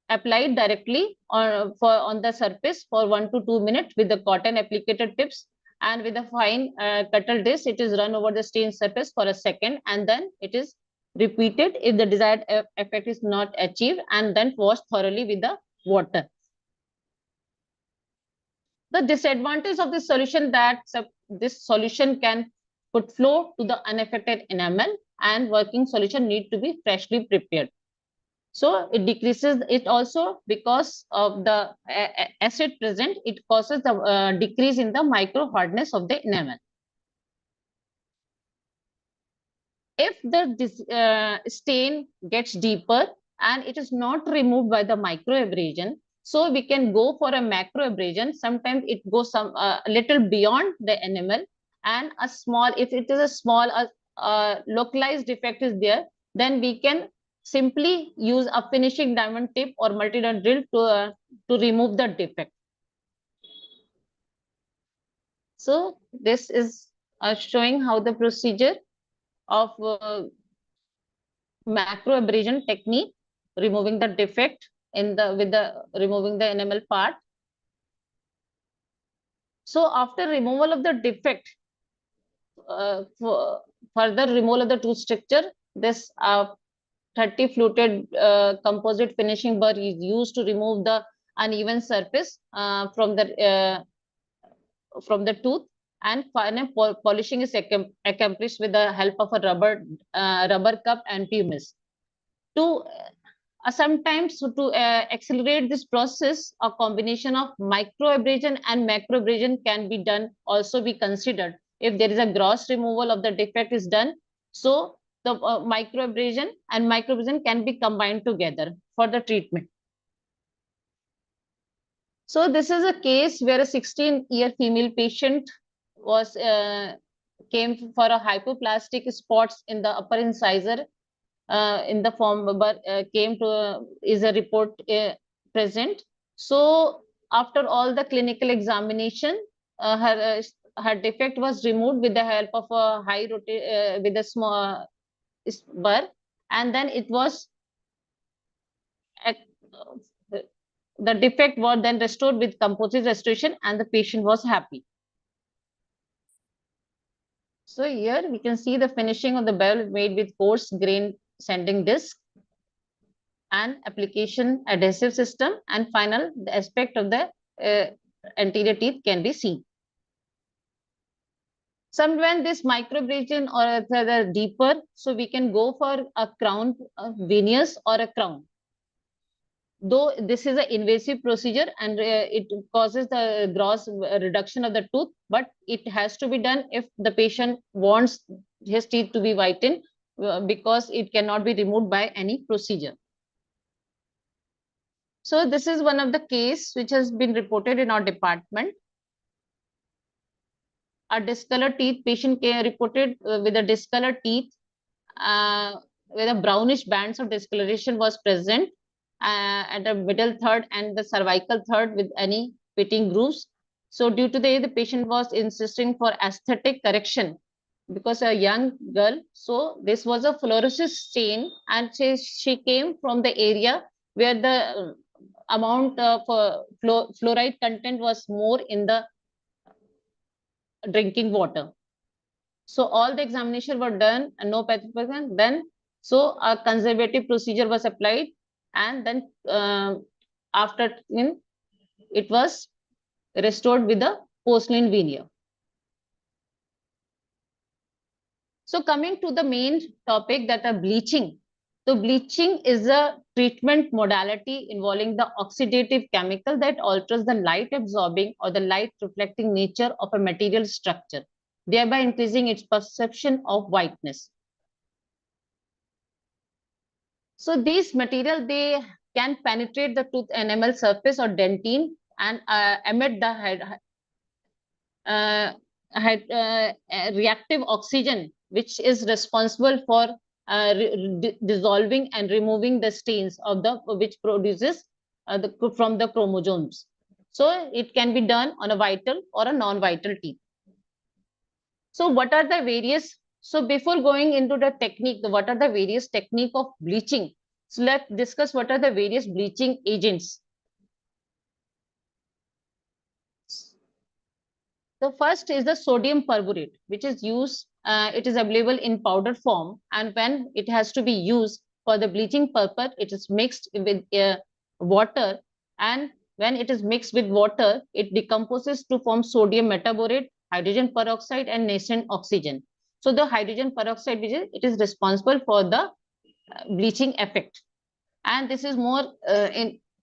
applied directly on the surface for 1 to 2 minutes with the cotton applicator tips, and with a fine cuttle disc, it is run over the stained surface for a second, and then it is repeated if the desired effect is not achieved, and then washed thoroughly with the water. The disadvantage of this solution that this solution can put flow to the unaffected enamel, and working solution need to be freshly prepared. So it decreases it also because of the acid present. It causes the decrease in the micro hardness of the enamel. If the stain gets deeper and it is not removed by the microabrasion, so we can go for a macroabrasion. Sometimes it goes a little beyond the enamel, and if it is a small localized defect is there, then we can simply use a finishing diamond tip or multi-die drill to remove the defect. So this is showing how the procedure of macro abrasion technique, removing the defect in the removing the enamel part. So after removal of the defect, further removal of the tooth structure, this 30 fluted composite finishing bar is used to remove the uneven surface from the tooth, and final polishing is accomplished with the help of a rubber cup and pumice. To sometimes to accelerate this process, a combination of microabrasion and macroabrasion can be done, also be considered. If there is a gross removal of the defect is done, so the microabrasion and macroabrasion can be combined together for the treatment. So this is a case where a 16-year female patient was came for a hypoplastic spots in the upper incisor in the form, but came to is a report present. So after all the clinical examination, her defect was removed with the help of a with a small burr, and then it was the defect was then restored with composite restoration, and the patient was happy. So here we can see the finishing of the bevel made with coarse grain sanding disc and application adhesive system, and final the aspect of the anterior teeth can be seen. Sometimes this microabrasion or the deeper, so we can go for a crown veneers or a crown. Though this is an invasive procedure and it causes the gross reduction of the tooth, but it has to be done if the patient wants his teeth to be whitened, because it cannot be removed by any procedure. So this is one of the case which has been reported in our department. A discolored teeth patient reported with a discolored teeth where the brownish bands of discoloration was present at the middle third and the cervical third with any pitting grooves. So due to the patient was insisting for aesthetic correction because a young girl. So this was a fluorosis stain, and she came from the area where the amount of fluoride content was more in the drinking water. So all the examination were done and no pathology. Then so a conservative procedure was applied, and then after it was restored with a porcelain veneer. So coming to the main topic, that are bleaching. So bleaching is a treatment modality involving the oxidative chemical that alters the light absorbing or the light reflecting nature of a material structure, thereby increasing its perception of whiteness. So these material, they can penetrate the tooth enamel surface or dentine and emit the reactive oxygen, which is responsible for dissolving and removing the stains of the which produces from the chromosomes. So it can be done on a vital or a non-vital teeth. So what are the various? So before going into the technique, what are the various technique of bleaching? So let's discuss what are the various bleaching agents. The first is the sodium perborate, which is used, it is available in powder form, and when it has to be used for the bleaching purpose, it is mixed with water, and when it is mixed with water, it decomposes to form sodium metaborate, hydrogen peroxide, and nascent oxygen. So the hydrogen peroxide, it is responsible for the bleaching effect, and this is more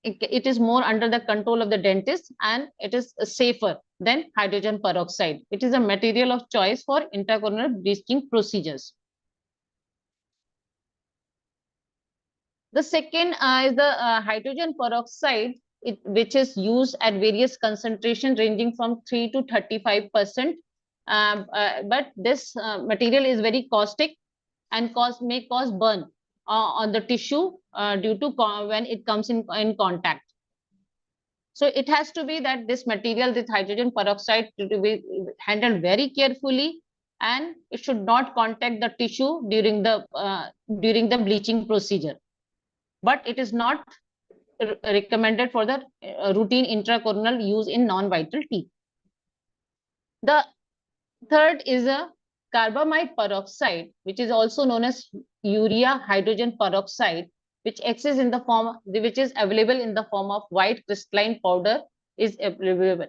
it is more under the control of the dentist, and it is safer than hydrogen peroxide. It is a material of choice for intracorneal bleaching procedures. The second is the hydrogen peroxide, which is used at various concentrations ranging from 3 to 35%. But this material is very caustic and may cause burn. on the tissue due to when it comes in contact. So it has to be that this material, this hydrogen peroxide, to be handled very carefully, and it should not contact the tissue during the bleaching procedure. But it is not recommended for the routine intracorneal use in non-vital teeth. The third is a carbamide peroxide, which is also known as urea hydrogen peroxide, which exists in the form, which is available in the form of white crystalline powder, is available.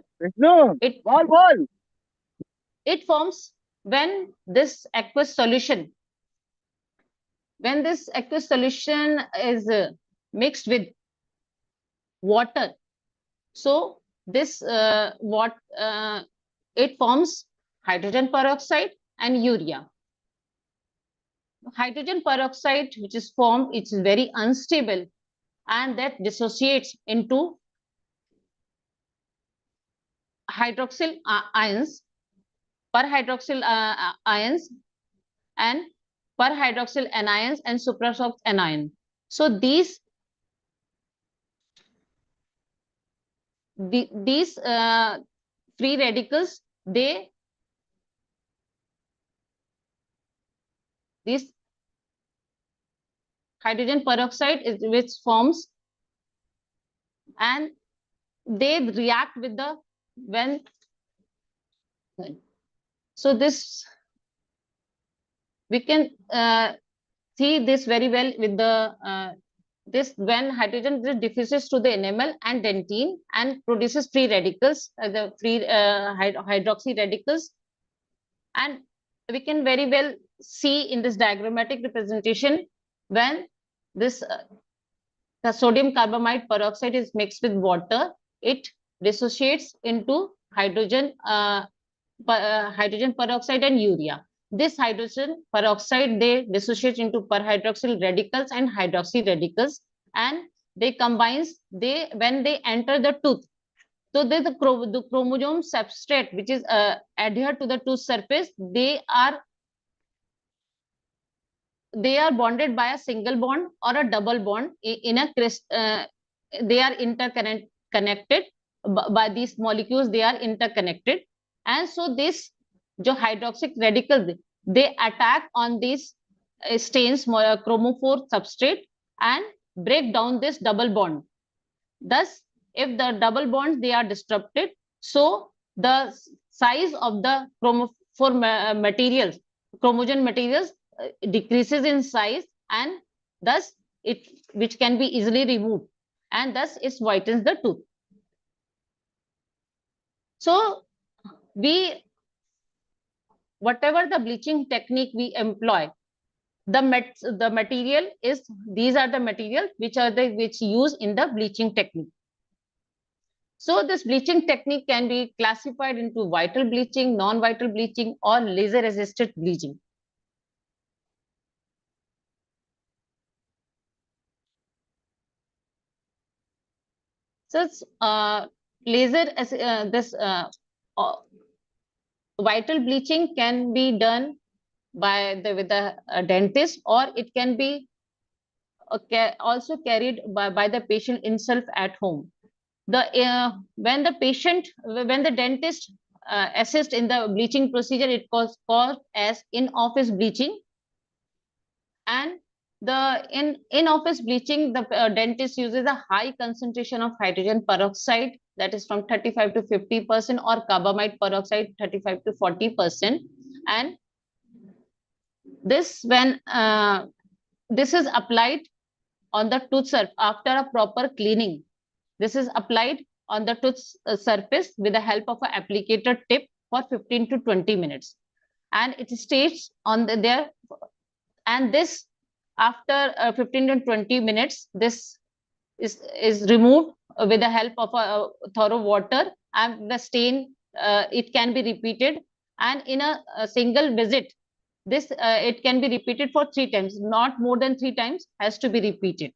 It forms when this aqueous solution, is mixed with water. So this it forms hydrogen peroxide and urea. Hydrogen peroxide, which is formed, it's very unstable, and that dissociates into hydroxyl ions, perhydroxyl ions, and perhydroxyl anions and supraoxide anion. So these free radicals, this hydrogen peroxide is which forms, and they react with the so this we can see this very well with the this when hydrogen diffuses to the enamel and dentine and produces free radicals, the free hydroxy radicals, and we can very well see in this diagrammatic representation when this the sodium carbamide peroxide is mixed with water, it dissociates into hydrogen peroxide and urea. This hydrogen peroxide, they dissociate into perhydroxyl radicals and hydroxy radicals, and they combines, when they enter the tooth. So the chromosome substrate which is adhered to the tooth surface, they are bonded by a single bond or a double bond in a they are interconnected by these molecules, they are interconnected, and so this hydroxyl radicals, they attack on these stains chromophore substrate and break down this double bond. Thus, if the double bonds, they are disrupted, so the size of the chromophore materials, chromogen materials, decreases in size, and thus which can be easily removed, and thus it whitens the tooth. So whatever the bleaching technique we employ, the material is, these are the materials which use in the bleaching technique. So this bleaching technique can be classified into vital bleaching, non-vital bleaching, or laser-assisted bleaching. So vital bleaching can be done with a dentist, or it can be also carried by the patient himself at home. When the dentist assists in the bleaching procedure, it was called as in-office bleaching. And the in-office bleaching, the dentist uses a high concentration of hydrogen peroxide, that is from 35 to 50%, or carbamide peroxide 35 to 40%. And this this is applied on the tooth surface after a proper cleaning. This is applied on the tooth surface with the help of an applicator tip for 15 to 20 minutes. And it stays on there. And this, after 15 to 20 minutes, this is removed with the help of a thorough water, and the stain, it can be repeated. And in a single visit, this it can be repeated for 3 times, not more than 3 times has to be repeated.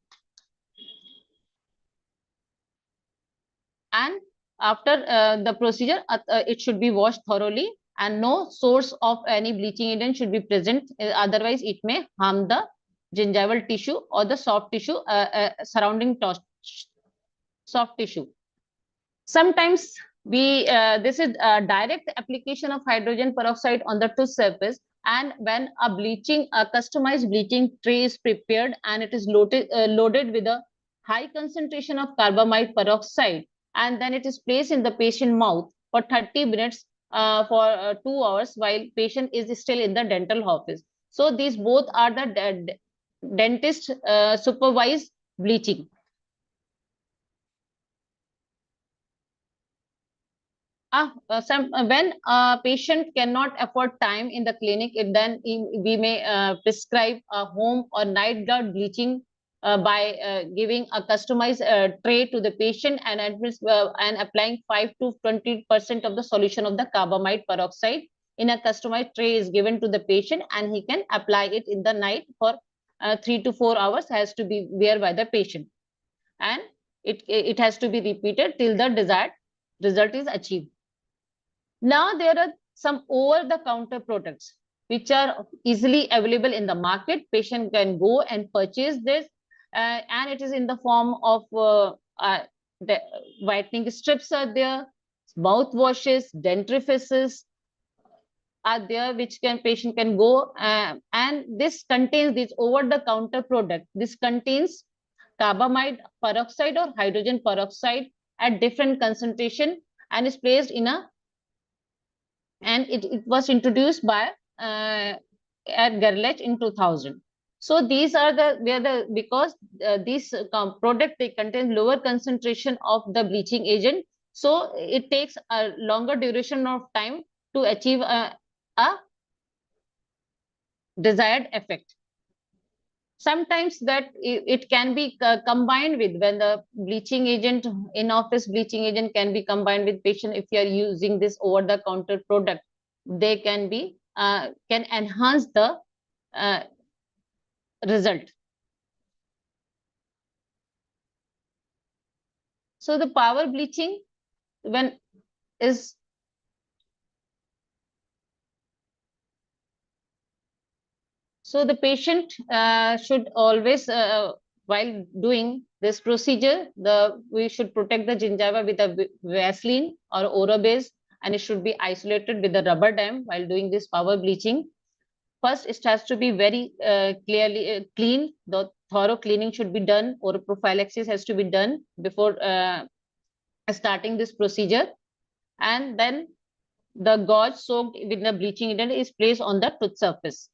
And after the procedure, it should be washed thoroughly, and no source of any bleaching agent should be present, otherwise it may harm the gingival tissue or the soft tissue surrounding soft tissue. Sometimes this is a direct application of hydrogen peroxide on the tooth surface, and when a customized bleaching tray is prepared and it is loaded with a high concentration of carbamide peroxide, and then it is placed in the patient mouth for 30 minutes for 2 hours while patient is still in the dental office. So these both are the dentist supervised bleaching. When a patient cannot afford time in the clinic, then we may prescribe a home or night guard bleaching by giving a customized tray to the patient and applying 5 to 20% of the solution of the carbamide peroxide in a customized tray is given to the patient, and he can apply it in the night for 3 to 4 hours, has to be wear by the patient, and it has to be repeated till the desired result is achieved. Now there are some over-the-counter products which are easily available in the market. Patient can go and purchase this, and it is in the form of the whitening strips are there, mouthwashes, dentifrices are there, which patient can go, and this contains this over-the-counter product. This contains carbamide peroxide or hydrogen peroxide at different concentration and is placed in a, and it was introduced by at Gerlach in 2000. So these are because these product, they contain lower concentration of the bleaching agent, so it takes a longer duration of time to achieve a desired effect. Sometimes that it can be combined with, when the bleaching agent, in-office bleaching agent can be combined with patient. If you are using this over-the-counter product, they can be can enhance the result. So the power bleaching when is so the patient should always while doing this procedure, we should protect the gingiva with a Vaseline or Ora base, and it should be isolated with a rubber dam while doing this power bleaching. First, it has to be very clearly clean. The thorough cleaning should be done, or prophylaxis has to be done before starting this procedure. And then the gauze soaked with the bleaching agent is placed on the tooth surface.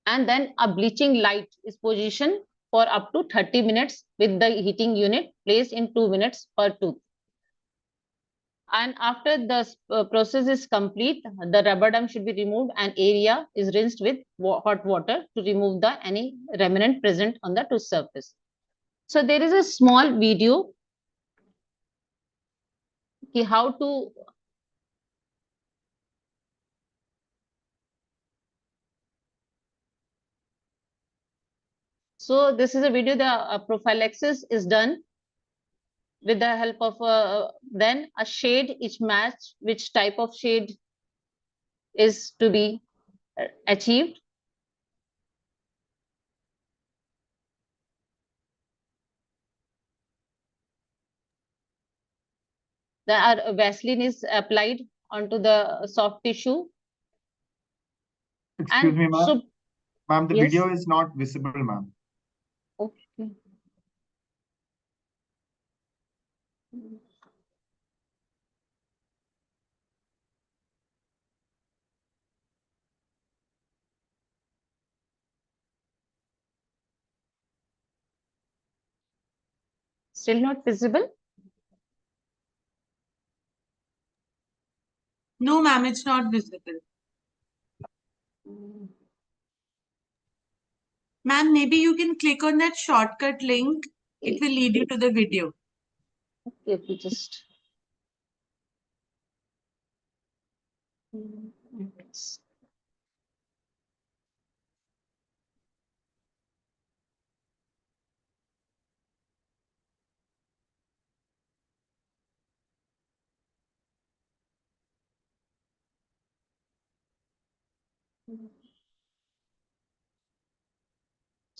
And then a bleaching light is positioned for up to 30 minutes with the heating unit placed in 2 minutes per tooth. And after the process is complete, the rubber dam should be removed and area is rinsed with hot water to remove any remnant present on the tooth surface. So there is a small video how to So this is a video. The prophylaxis is done with the help of then a shade is matched, which type of shade is to be achieved. The Vaseline is applied onto the soft tissue. Excuse me, ma'am. Ma'am, the yes? video is not visible, ma'am. Okay. Still not visible? No, ma'am, it's not visible. Ma'am, maybe you can click on that shortcut link. It will lead you to the video. Okay, we just.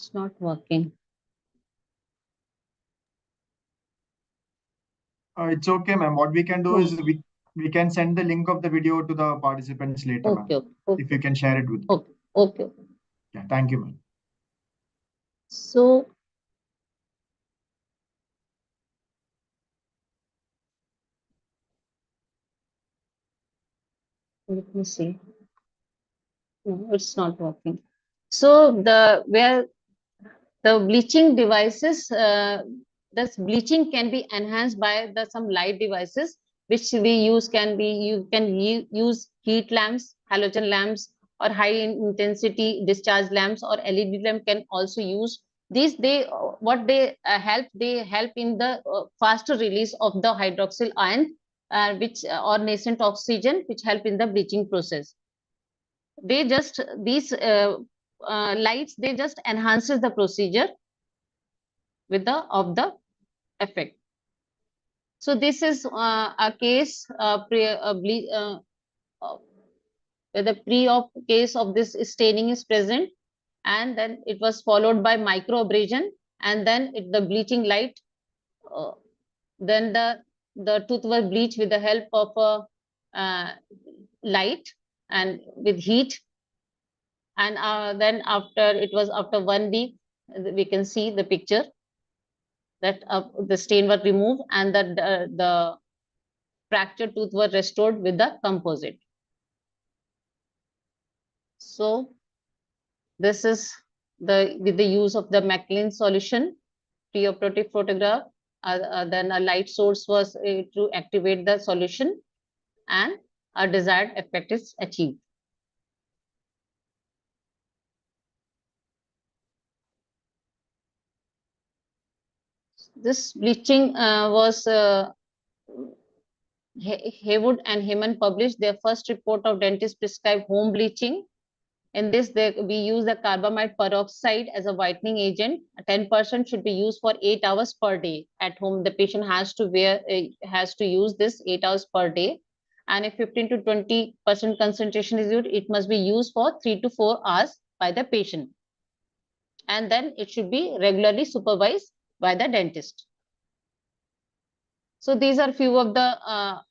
It's not working. It's okay, ma'am. What we can do is we can send the link of the video to the participants later, ma'am. Okay, okay, If you can share it with me. okay, okay. Yeah, thank you, ma'am. So let me see. No, it's not working. So where the bleaching devices, this bleaching can be enhanced by some light devices which we use. You can use heat lamps, halogen lamps, or high intensity discharge lamps, or LED lamp can also use. These what they help, they help in the faster release of the hydroxyl ion, which or nascent oxygen, which help in the bleaching process. They just these lights, they just enhances the procedure with the effect. So this is a case where the pre-op case of this staining is present, and then it was followed by micro abrasion, and then the bleaching light. Then the tooth was bleached with the help of light and with heat, and then after 1 week, we can see the picture that the stain was removed, and that the fractured tooth were restored with the composite. So this is with the use of the Maclean solution, preoperative photograph, then a light source was to activate the solution, and a desired effect is achieved. This bleaching was Haywood and Heyman published their first report of dentist prescribed home bleaching. In this, we use the carbamide peroxide as a whitening agent. 10% should be used for 8 hours per day. At home, the patient has to use this 8 hours per day. And if 15 to 20% concentration is used, it must be used for 3 to 4 hours by the patient. And then it should be regularly supervised by the dentist. So these are few of the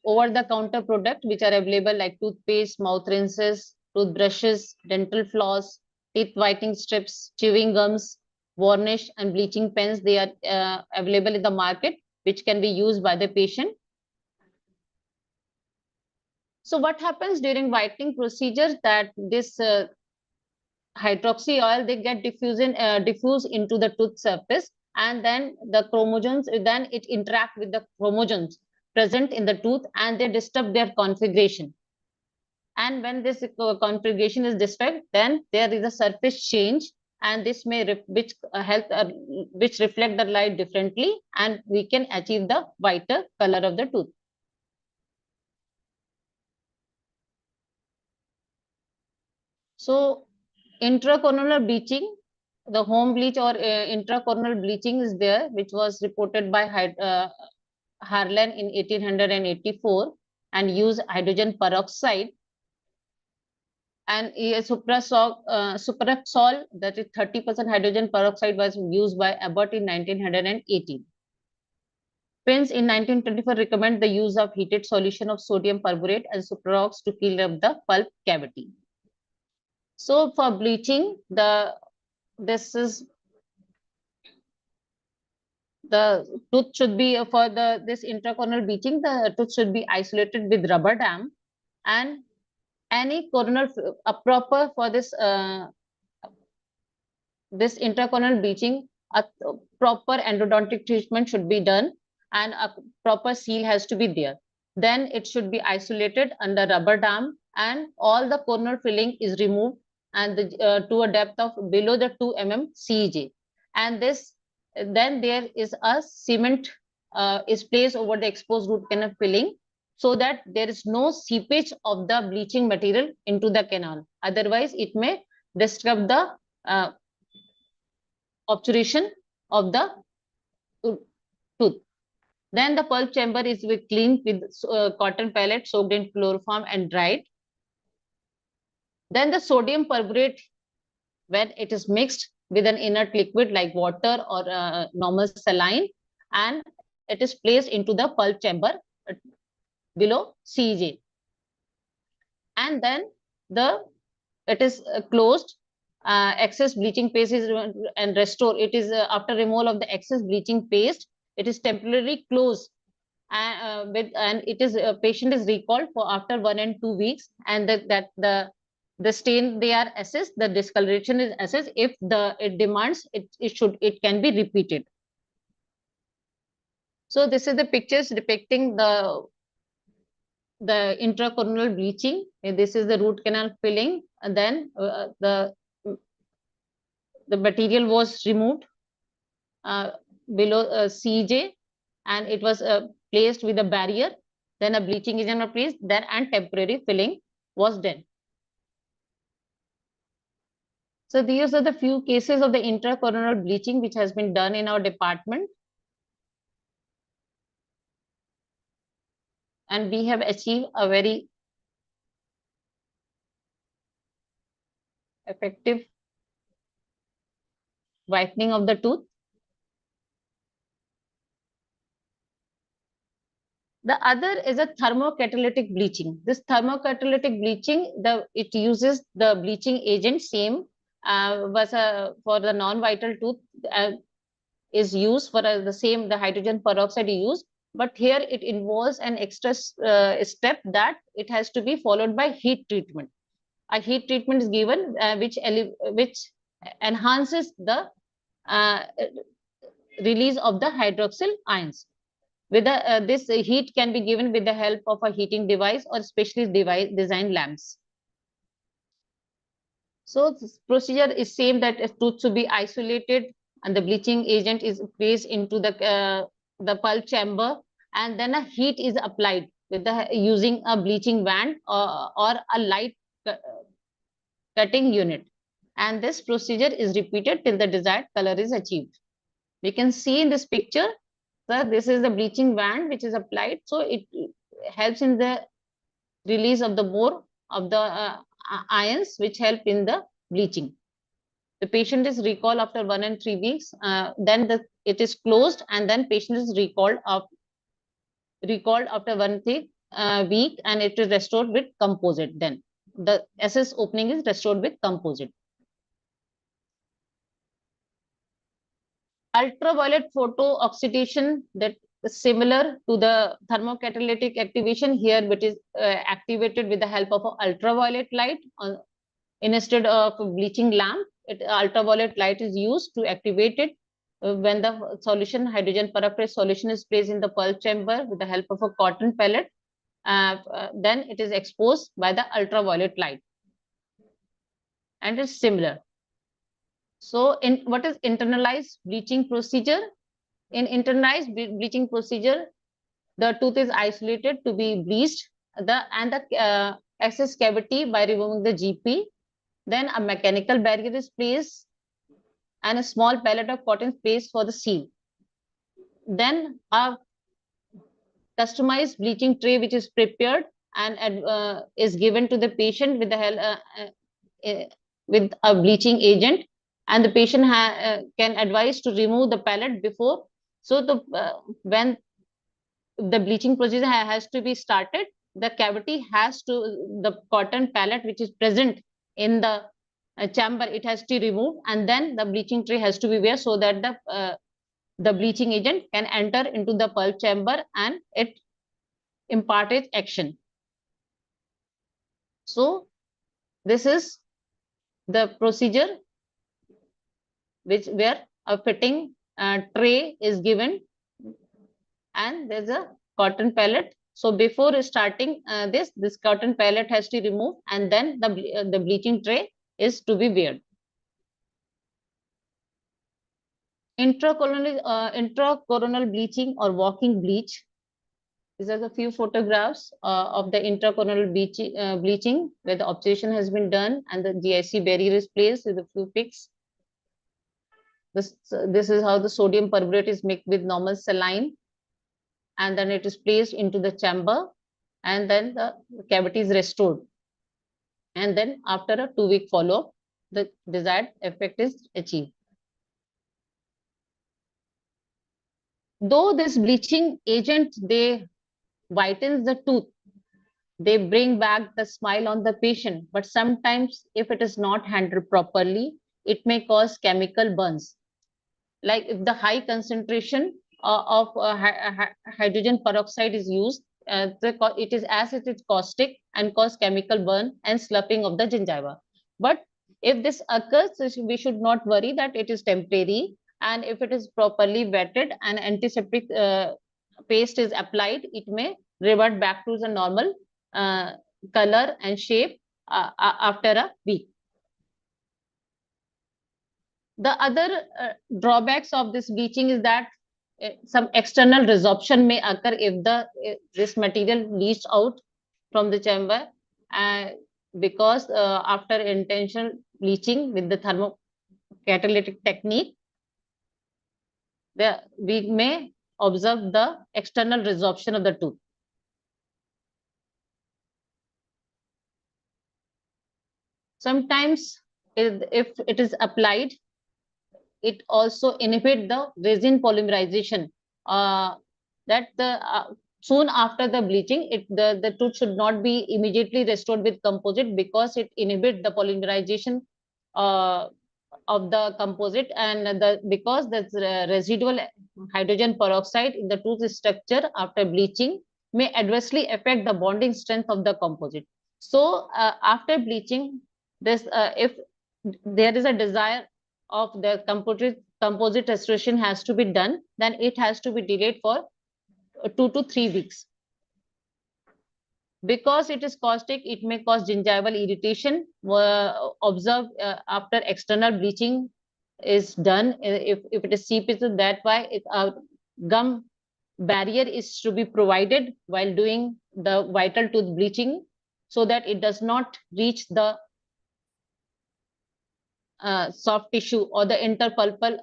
over-the-counter products which are available, like toothpaste, mouth rinses, toothbrushes, dental floss, teeth whitening strips, chewing gums, varnish, and bleaching pens. They are available in the market, which can be used by the patient. So what happens during whitening procedures, that this hydroxy oil, they get diffused into the tooth surface, and then the chromosomes, then it interact with the chromosomes present in the tooth, and they disturb their configuration. And when this configuration is disturbed, then there is a surface change, and this may which reflect the light differently, and we can achieve the whiter color of the tooth. So intracorneal bleaching, the home bleach or intracorneal bleaching is there, which was reported by Harlan in 1884, and used hydrogen peroxide, and supraxol, that is 30% hydrogen peroxide, was used by Abbott in 1918. Prince in 1924 recommend the use of heated solution of sodium perborate and suprax to clean up the pulp cavity. So for bleaching, this tooth should be for this intracorneal bleaching. The tooth should be isolated with rubber dam, and any corneal proper for this intracorneal bleaching, a proper endodontic treatment should be done, and a proper seal has to be there. Then it should be isolated under rubber dam, and all the corneal filling is removed, and to a depth of below the 2 mm CEJ. And then there is a cement is placed over the exposed root canal filling, so that there is no seepage of the bleaching material into the canal. Otherwise, it may disrupt the obturation of the tooth. Then the pulp chamber is cleaned with cotton pellet soaked in chloroform and dried. Then the sodium perborate, when it is mixed with an inert liquid like water or normal saline, and it is placed into the pulp chamber below CJ. And then it is closed. Excess bleaching paste is and restore. It is after removal of the excess bleaching paste, it is temporarily closed, and it is patient is recalled for after 1 and 2 weeks, and the stain they are assessed, the discoloration is assessed. If it demands, it can be repeated. So this is the pictures depicting the intracoronal bleaching. This is the root canal filling, and then the material was removed below CJ, and it was placed with a barrier. Then a bleaching agent was placed there, and temporary filling was done. So these are the few cases of the intracoronal bleaching which has been done in our department. And we have achieved a very effective whitening of the tooth. The other is a thermocatalytic bleaching. This thermocatalytic bleaching, it uses the bleaching agent same for the non-vital tooth is used for the hydrogen peroxide used, but here it involves an extra step that it has to be followed by heat treatment. A heat treatment is given which enhances the release of the hydroxyl ions. With this heat can be given with the help of a heating device or specially designed lamps. So this procedure is same, that a tooth should be isolated and the bleaching agent is placed into the pulp chamber, and then a heat is applied with using a bleaching wand or a light cutting unit, and this procedure is repeated till the desired color is achieved. We can see in this picture that this is the bleaching wand which is applied, so it helps in the release of the more of the ions which help in the bleaching. The patient is recalled after 1 and 3 weeks. Then it is closed, and then patient is recalled after 1 week, and it is restored with composite. Then the SS opening is restored with composite. Ultraviolet photo oxidation, that is similar to the thermocatalytic activation here, which is activated with the help of ultraviolet light instead of bleaching lamp. Ultraviolet light is used to activate it when the solution, hydrogen peroxide solution, is placed in the pulp chamber with the help of a cotton pellet. Then it is exposed by the ultraviolet light, and it's similar. So what is internalized bleaching procedure? In internalized bleaching procedure, the tooth is isolated to be bleached, the excess cavity by removing the GP. Then a mechanical barrier is placed and a small pellet of cotton is placed for the seal. Then a customized bleaching tray which is prepared and is given to the patient with the help with a bleaching agent, and the patient can advise to remove the pellet before. So when the bleaching procedure has to be started, the cavity the cotton pellet which is present in the chamber, it has to remove, and then the bleaching tray has to be there so that the bleaching agent can enter into the pulp chamber and it impart its action. So this is the procedure where a fitting tray is given and there's a cotton pellet. So before starting this cotton pellet has to be removed, and then the bleaching tray is to be weared. Intracoronal bleaching or walking bleach. These are the few photographs of the intracoronal bleaching where the observation has been done and the GIC barrier is placed with a few pics. This is how the sodium perborate is mixed with normal saline, and then it is placed into the chamber, and then the cavity is restored. And then after a 2-week follow-up, the desired effect is achieved. Though this bleaching agent, they whitens the tooth, they bring back the smile on the patient, but sometimes if it is not handled properly, it may cause chemical burns. Like if the high concentration of hydrogen peroxide is used, it is as it is caustic and cause chemical burn and sloughing of the gingiva. But if this occurs, we should not worry that it is temporary, and if it is properly wetted and antiseptic paste is applied, it may revert back to the normal uh, color and shape after a week. The other drawbacks of this bleaching is that some external resorption may occur if this material leaks out from the chamber, because after intentional bleaching with the thermocatalytic technique, we may observe the external resorption of the tooth. Sometimes if it is applied, it also inhibit the resin polymerization. Soon after the bleaching, the tooth should not be immediately restored with composite, because it inhibit the polymerization of the composite, and because the residual hydrogen peroxide in the tooth structure after bleaching may adversely affect the bonding strength of the composite. So after bleaching, this if there is a desire of the composite restoration has to be done, then it has to be delayed for 2 to 3 weeks. Because it is caustic, it may cause gingival irritation. Observed after external bleaching is done, if it is CP, that's why gum barrier is to be provided while doing the vital tooth bleaching, so that it does not reach the soft tissue, or the interpulpal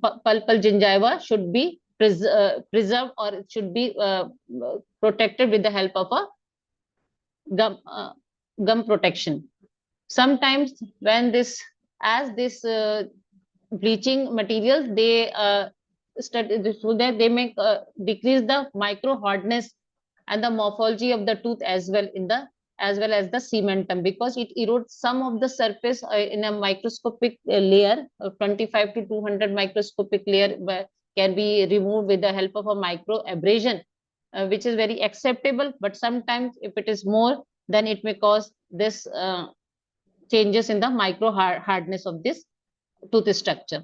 pulpal gingiva should be preserved, or it should be protected with the help of a gum protection. Sometimes when this bleaching materials, they so that they may decrease the micro hardness and the morphology of the tooth as well as the cementum, because it erodes some of the surface in a microscopic layer. 25 to 200 microscopic layer can be removed with the help of a micro abrasion, which is very acceptable. But sometimes if it is more, then it may cause this changes in the micro hardness of this tooth structure.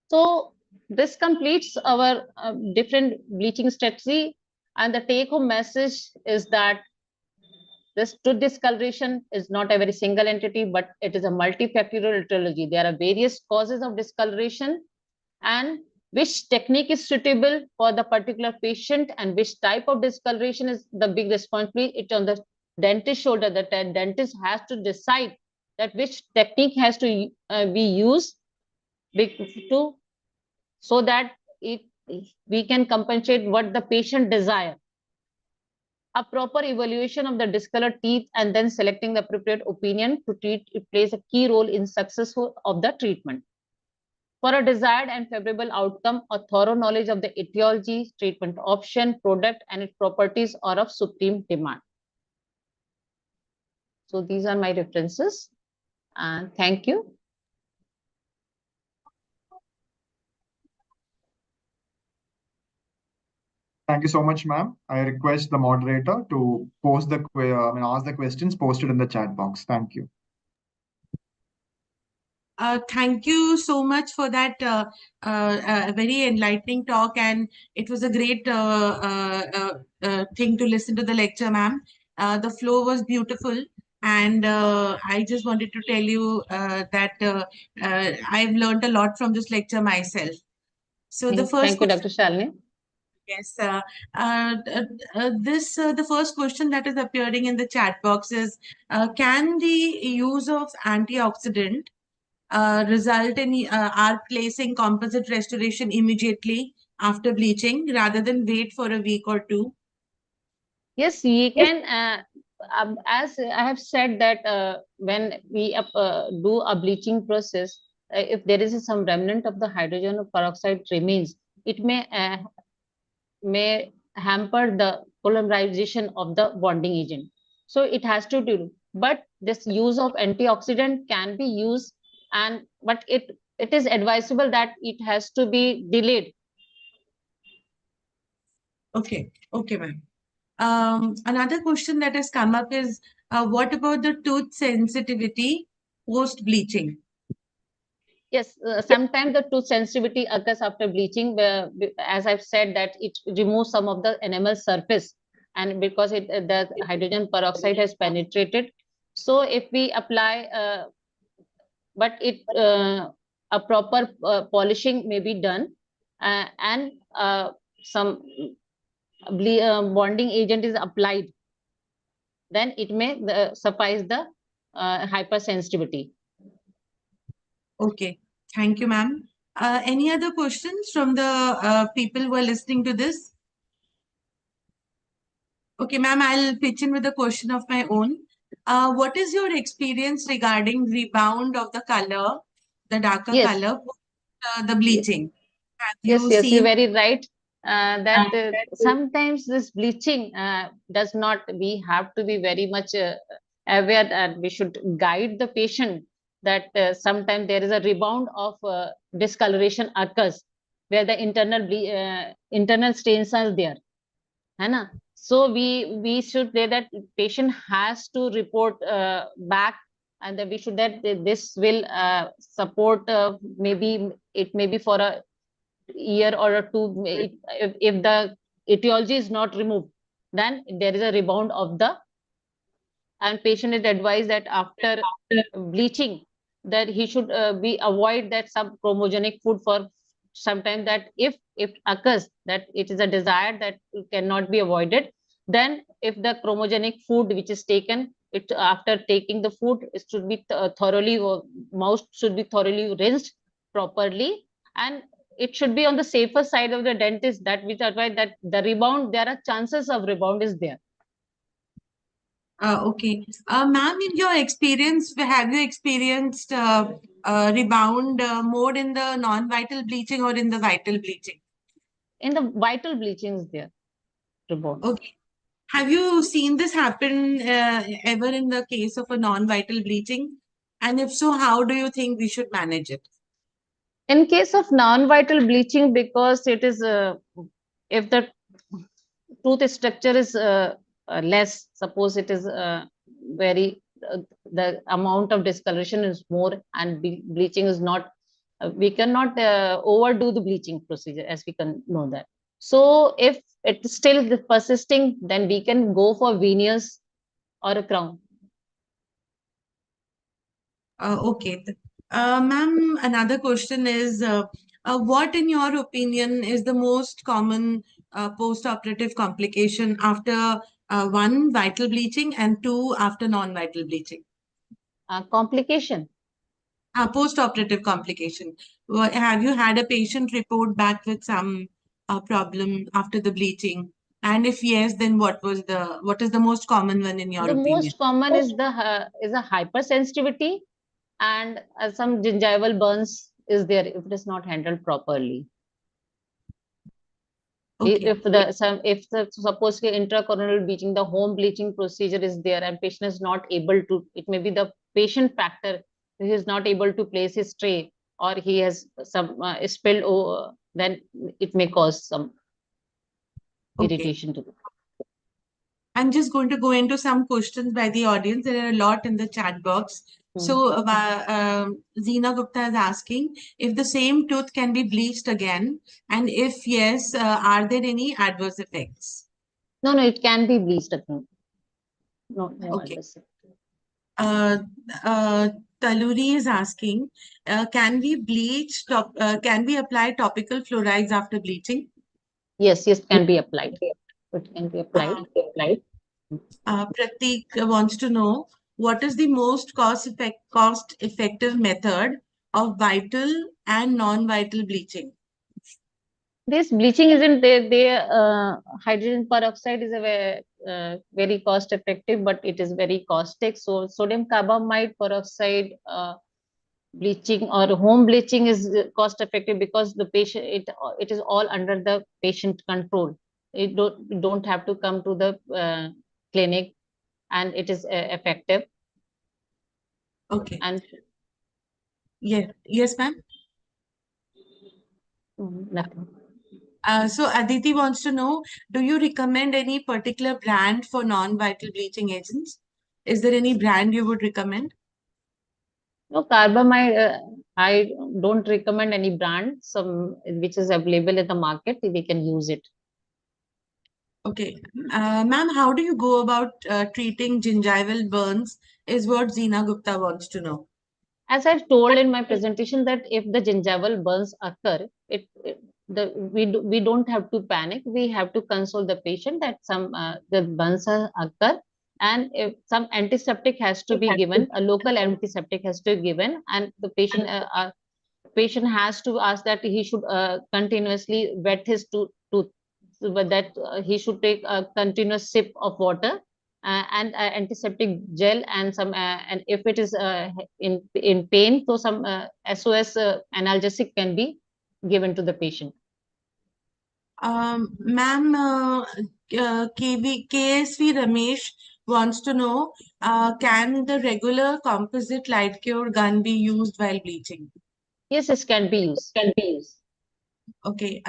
So this completes our different bleaching strategy, and the take home message is that this tooth discoloration is not a very single entity, but it is a multifactorial etiology. There are various causes of discoloration, and which technique is suitable for the particular patient and which type of discoloration is the big responsibility. It's on the dentist shoulder. The dentist has to decide that which technique has to be used so that we can compensate what the patient desire. A proper evaluation of the discolored teeth and then selecting the appropriate opinion to treat, it plays a key role in success of the treatment. For a desired and favorable outcome, a thorough knowledge of the etiology, treatment option, product, and its properties are of supreme demand. So these are my references, and thank you. Thank you so much, ma'am. I request the moderator to post ask the questions posted in the chat box. Thank you. Thank you so much for that very enlightening talk, and it was a great thing to listen to the lecture, ma'am. The flow was beautiful, and I just wanted to tell you that I've learned a lot from this lecture myself. So the first Thank you, Dr. Shalini. Yes, the first question that is appearing in the chat box is, can the use of antioxidant result in our placing composite restoration immediately after bleaching rather than wait for a week or two? Yes, we can. As I have said that when we do a bleaching process, if there is some remnant of the hydrogen peroxide remains, it may hamper the polymerization of the bonding agent. So it has to do, but this use of antioxidant can be used, but it is advisable that it has to be delayed. Okay, okay, ma'am. Another question that has come up is, what about the tooth sensitivity post bleaching? Yes, sometimes the tooth sensitivity occurs after bleaching, where, as I've said, that it removes some of the enamel surface, and because the hydrogen peroxide has penetrated. So if we apply, but a proper polishing may be done, and some bonding agent is applied, then it may suffice the hypersensitivity. Okay, thank you, ma'am. Any other questions from the people who are listening to this? Okay, ma'am, I'll pitch in with a question of my own. What is your experience regarding rebound of the color, the darker Yes. color, the bleaching? Have Yes, you yes, you're seen? very right. That sometimes this bleaching does not, we have to be very much aware that we should guide the patient that sometimes there is a rebound of discoloration occurs where the internal stains are there. है ना? So we should say that patient has to report back, and that we should that this will support maybe it may be for a year or a two. If the etiology is not removed, then there is a rebound of the, and patient is advised that after bleaching that he should be avoid that subchromogenic food for some time, that if occurs that it is a desire that cannot be avoided, then if the chromogenic food which is taken, it after taking the food, it should be thoroughly, mouth should be thoroughly rinsed properly, and it should be on the safer side of the dentist, that which advise that the rebound, there are chances of rebound is there. Okay. Ma'am, in your experience, have you experienced rebound more in the non-vital bleaching or in the vital bleaching? In the vital bleaching is there rebound. Okay. Have you seen this happen ever in the case of a non-vital bleaching? And if so, how do you think we should manage it? In case of non-vital bleaching, because it is if the tooth structure is less, suppose it is very the amount of discoloration is more, and bleaching is not, we cannot overdo the bleaching procedure, as we can know that. So if it is still persisting, then we can go for veneers or a crown. Okay. Ma'am, another question is, what in your opinion is the most common post-operative complication after one, vital bleaching, and two, after non-vital bleaching? Complication. Post-operative complication. Have you had a patient report back with some problem after the bleaching? And if yes, then what is the most common one in your The opinion? most common is a hypersensitivity, and some gingival burns is there if it is not handled properly. Okay. If the suppose intracorneal bleaching, the home bleaching procedure is there, and patient is not able to, it may be the patient factor, he is not able to place his tray, or he has some spilled over, then it may cause some irritation to the. I'm just going to go into some questions by the audience. There are a lot in the chat box. So Zeena Gupta is asking if the same tooth can be bleached again, and if yes, are there any adverse effects? No, it can be bleached again. No Okay. adverse effect. Taluri is asking, can we bleach? Can we apply topical fluorides after bleaching? Yes, can be applied. It can be applied. Pratik wants to know, what is the most cost-effective method of vital and non-vital bleaching? This bleaching isn't there. Hydrogen peroxide is a very cost effective, but it is very caustic. So sodium carbamide peroxide bleaching or home bleaching is cost effective because the patient, it is all under the patient control. You don't have to come to the clinic, and it is effective. Okay. And Yes, ma'am. nothing. So Aditi wants to know, do you recommend any particular brand for non-vital bleaching agents? Is there any brand you would recommend? No, carbamide, I don't recommend any brand. Some which is available in the market, we can use it. Okay. Ma'am, how do you go about treating gingival burns is what Zina Gupta wants to know. As I've told in my presentation, that if the gingival burns occur, we don't have to panic. We have to console the patient that some the burns occur, and if some antiseptic has to be given, a local antiseptic has to be given, and the patient has to ask that he should continuously wet his tooth, so but that he should take a continuous sip of water, and antiseptic gel, and some and if it is in pain, so some SOS analgesic can be given to the patient. Ma'am, KSV Ramesh wants to know, can the regular composite light cure gun be used while bleaching? Yes, this can be used. Okay.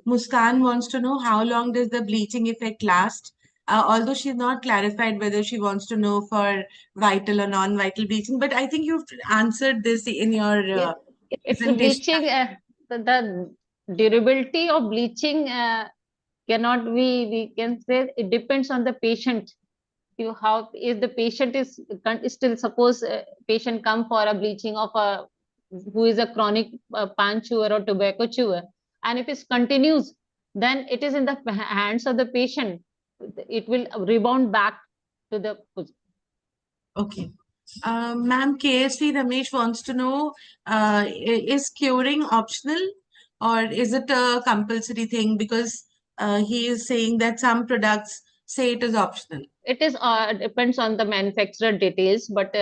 Muskan wants to know, how long does the bleaching effect last? Although she's not clarified whether she wants to know for vital or non-vital bleaching, but I think you've answered this in your It's a presentation. bleaching. The durability of bleaching cannot be. We can say it depends on the patient. You how if the patient is still, suppose patient come for a bleaching of a who is a chronic pan chewer or tobacco chewer, and if it continues, then it is in the hands of the patient. It will rebound back to the. Okay. Ma'am, KSV Ramesh wants to know, is curing optional or is it a compulsory thing? Because he is saying that some products say it is optional. It is depends on the manufacturer details, but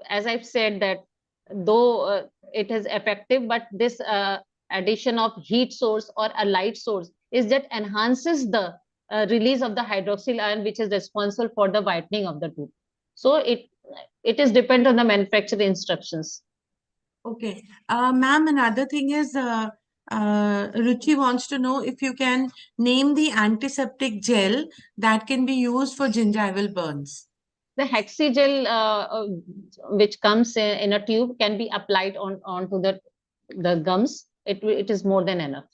as I've said that though it is effective, but this addition of heat source or a light source is that enhances the release of the hydroxyl ion, which is responsible for the whitening of the tooth. So it is depend on the manufacturer instructions. Okay. Ma'am, another thing is, Ruchi wants to know if you can name the antiseptic gel that can be used for gingival burns. The hexigel, which comes in a tube, can be applied onto the gums. It is more than enough.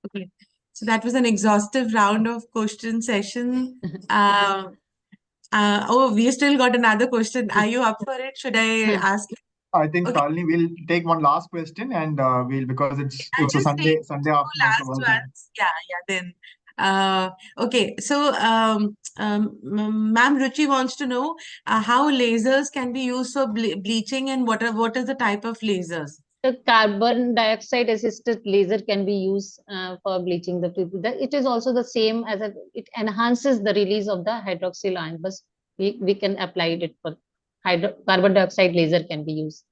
Okay. So that was an exhaustive round of question session. We still got another question. Are you up for it? Should I ask you? I think Okay. Shalini will take one last question, and we'll, because I'll it's a just take Sunday two afternoon, so last working. ones. Yeah, then. Okay, so Ma'am Ruchi wants to know how lasers can be used for bleaching, and what is the type of lasers? The carbon dioxide assisted laser can be used for bleaching the tooth. It is also the same as it enhances the release of the hydroxyl ion, but we can apply it for carbon dioxide laser can be used.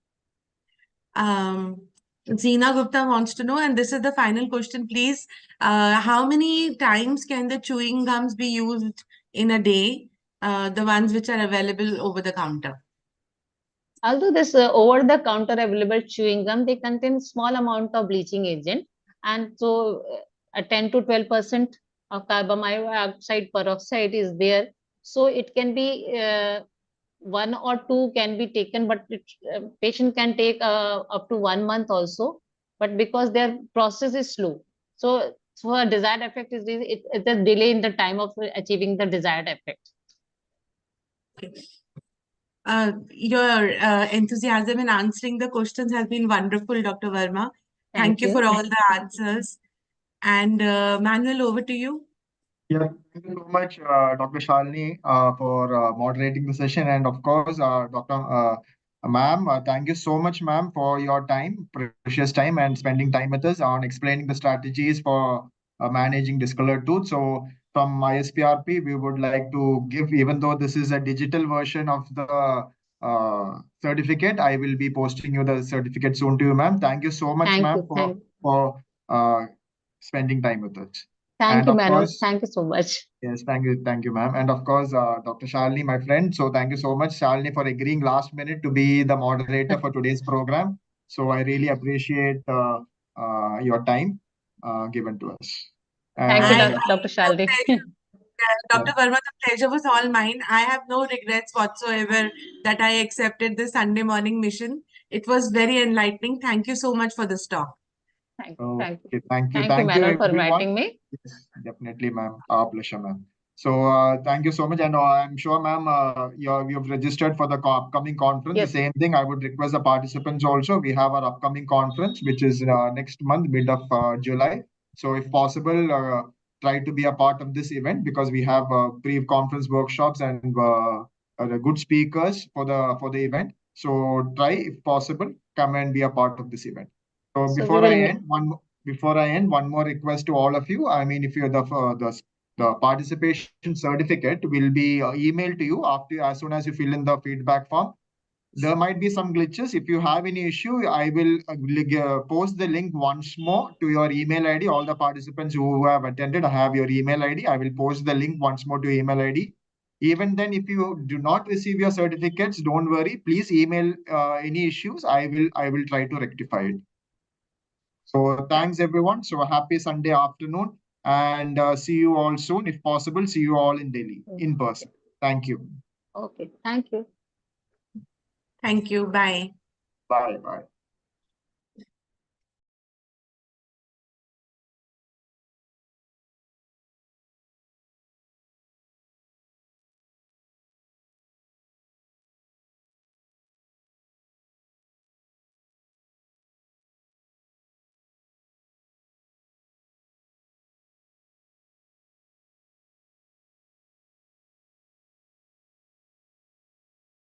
Zina Gupta wants to know, and this is the final question, please. How many times can the chewing gums be used in a day? The ones which are available over the counter. Although this over-the-counter available chewing gum, they contain small amount of bleaching agent, and so a 10 to 12% of carbon dioxide peroxide is there. So it can be one or two can be taken, but patient can take up to 1 month also. But because their process is slow, so a desired effect is it's a delay in the time of achieving the desired effect. Okay. Your enthusiasm in answering the questions has been wonderful, Dr. Verma. Thank you for all the answers. And Manuel, over to you. Yeah, thank you so much, Dr. Shalini, for moderating the session. And of course, ma'am, thank you so much, ma'am, for your time, precious time, and spending time with us on explaining the strategies for managing discolored tooth. So from ISPRP, we would like to give, even though this is a digital version of the certificate. I will be posting you the certificate soon to you, ma'am. Thank you so much, Thank ma'am, you. for spending time with us. Thank And you, of Manuel. course, Thank you so much. yes, thank you, ma'am. And of course, Dr. Shalini, my friend. So thank you so much, Shalini, for agreeing last minute to be the moderator for today's program. So I really appreciate your time given to us. Thank you, And Dr. Shalini. Dr. Verma, the pleasure was all mine. I have no regrets whatsoever that I accepted the Sunday morning mission. It was very enlightening. Thank you so much for this talk. Thank you. okay, Thank you, thank you, Manuel, for everyone. inviting me. Yes, definitely, ma'am. Our pleasure, ma'am. So thank you so much. And I'm sure, ma'am, you've registered for the upcoming conference. Yes. The same thing, I would request the participants also. We have our upcoming conference, which is next month, mid of July. So if possible, try to be a part of this event because we have pre-conference workshops and good speakers for the event. So try, if possible, come and be a part of this event. So So before we I will end, one more request to all of you. I mean, if you're the participation certificate will be emailed to you after as soon as you fill in the feedback form. There might be some glitches. If you have any issue, I will post the link once more to your email ID. All the participants who have attended, I have your email ID. I will post the link once more to email ID. Even then, if you do not receive your certificates, don't worry. Please email any issues. I will try to rectify it. So thanks everyone. So happy Sunday afternoon and see you all soon. If possible, see you all in Delhi in person. Thank you. Okay. Thank you. Thank you. Bye. Bye.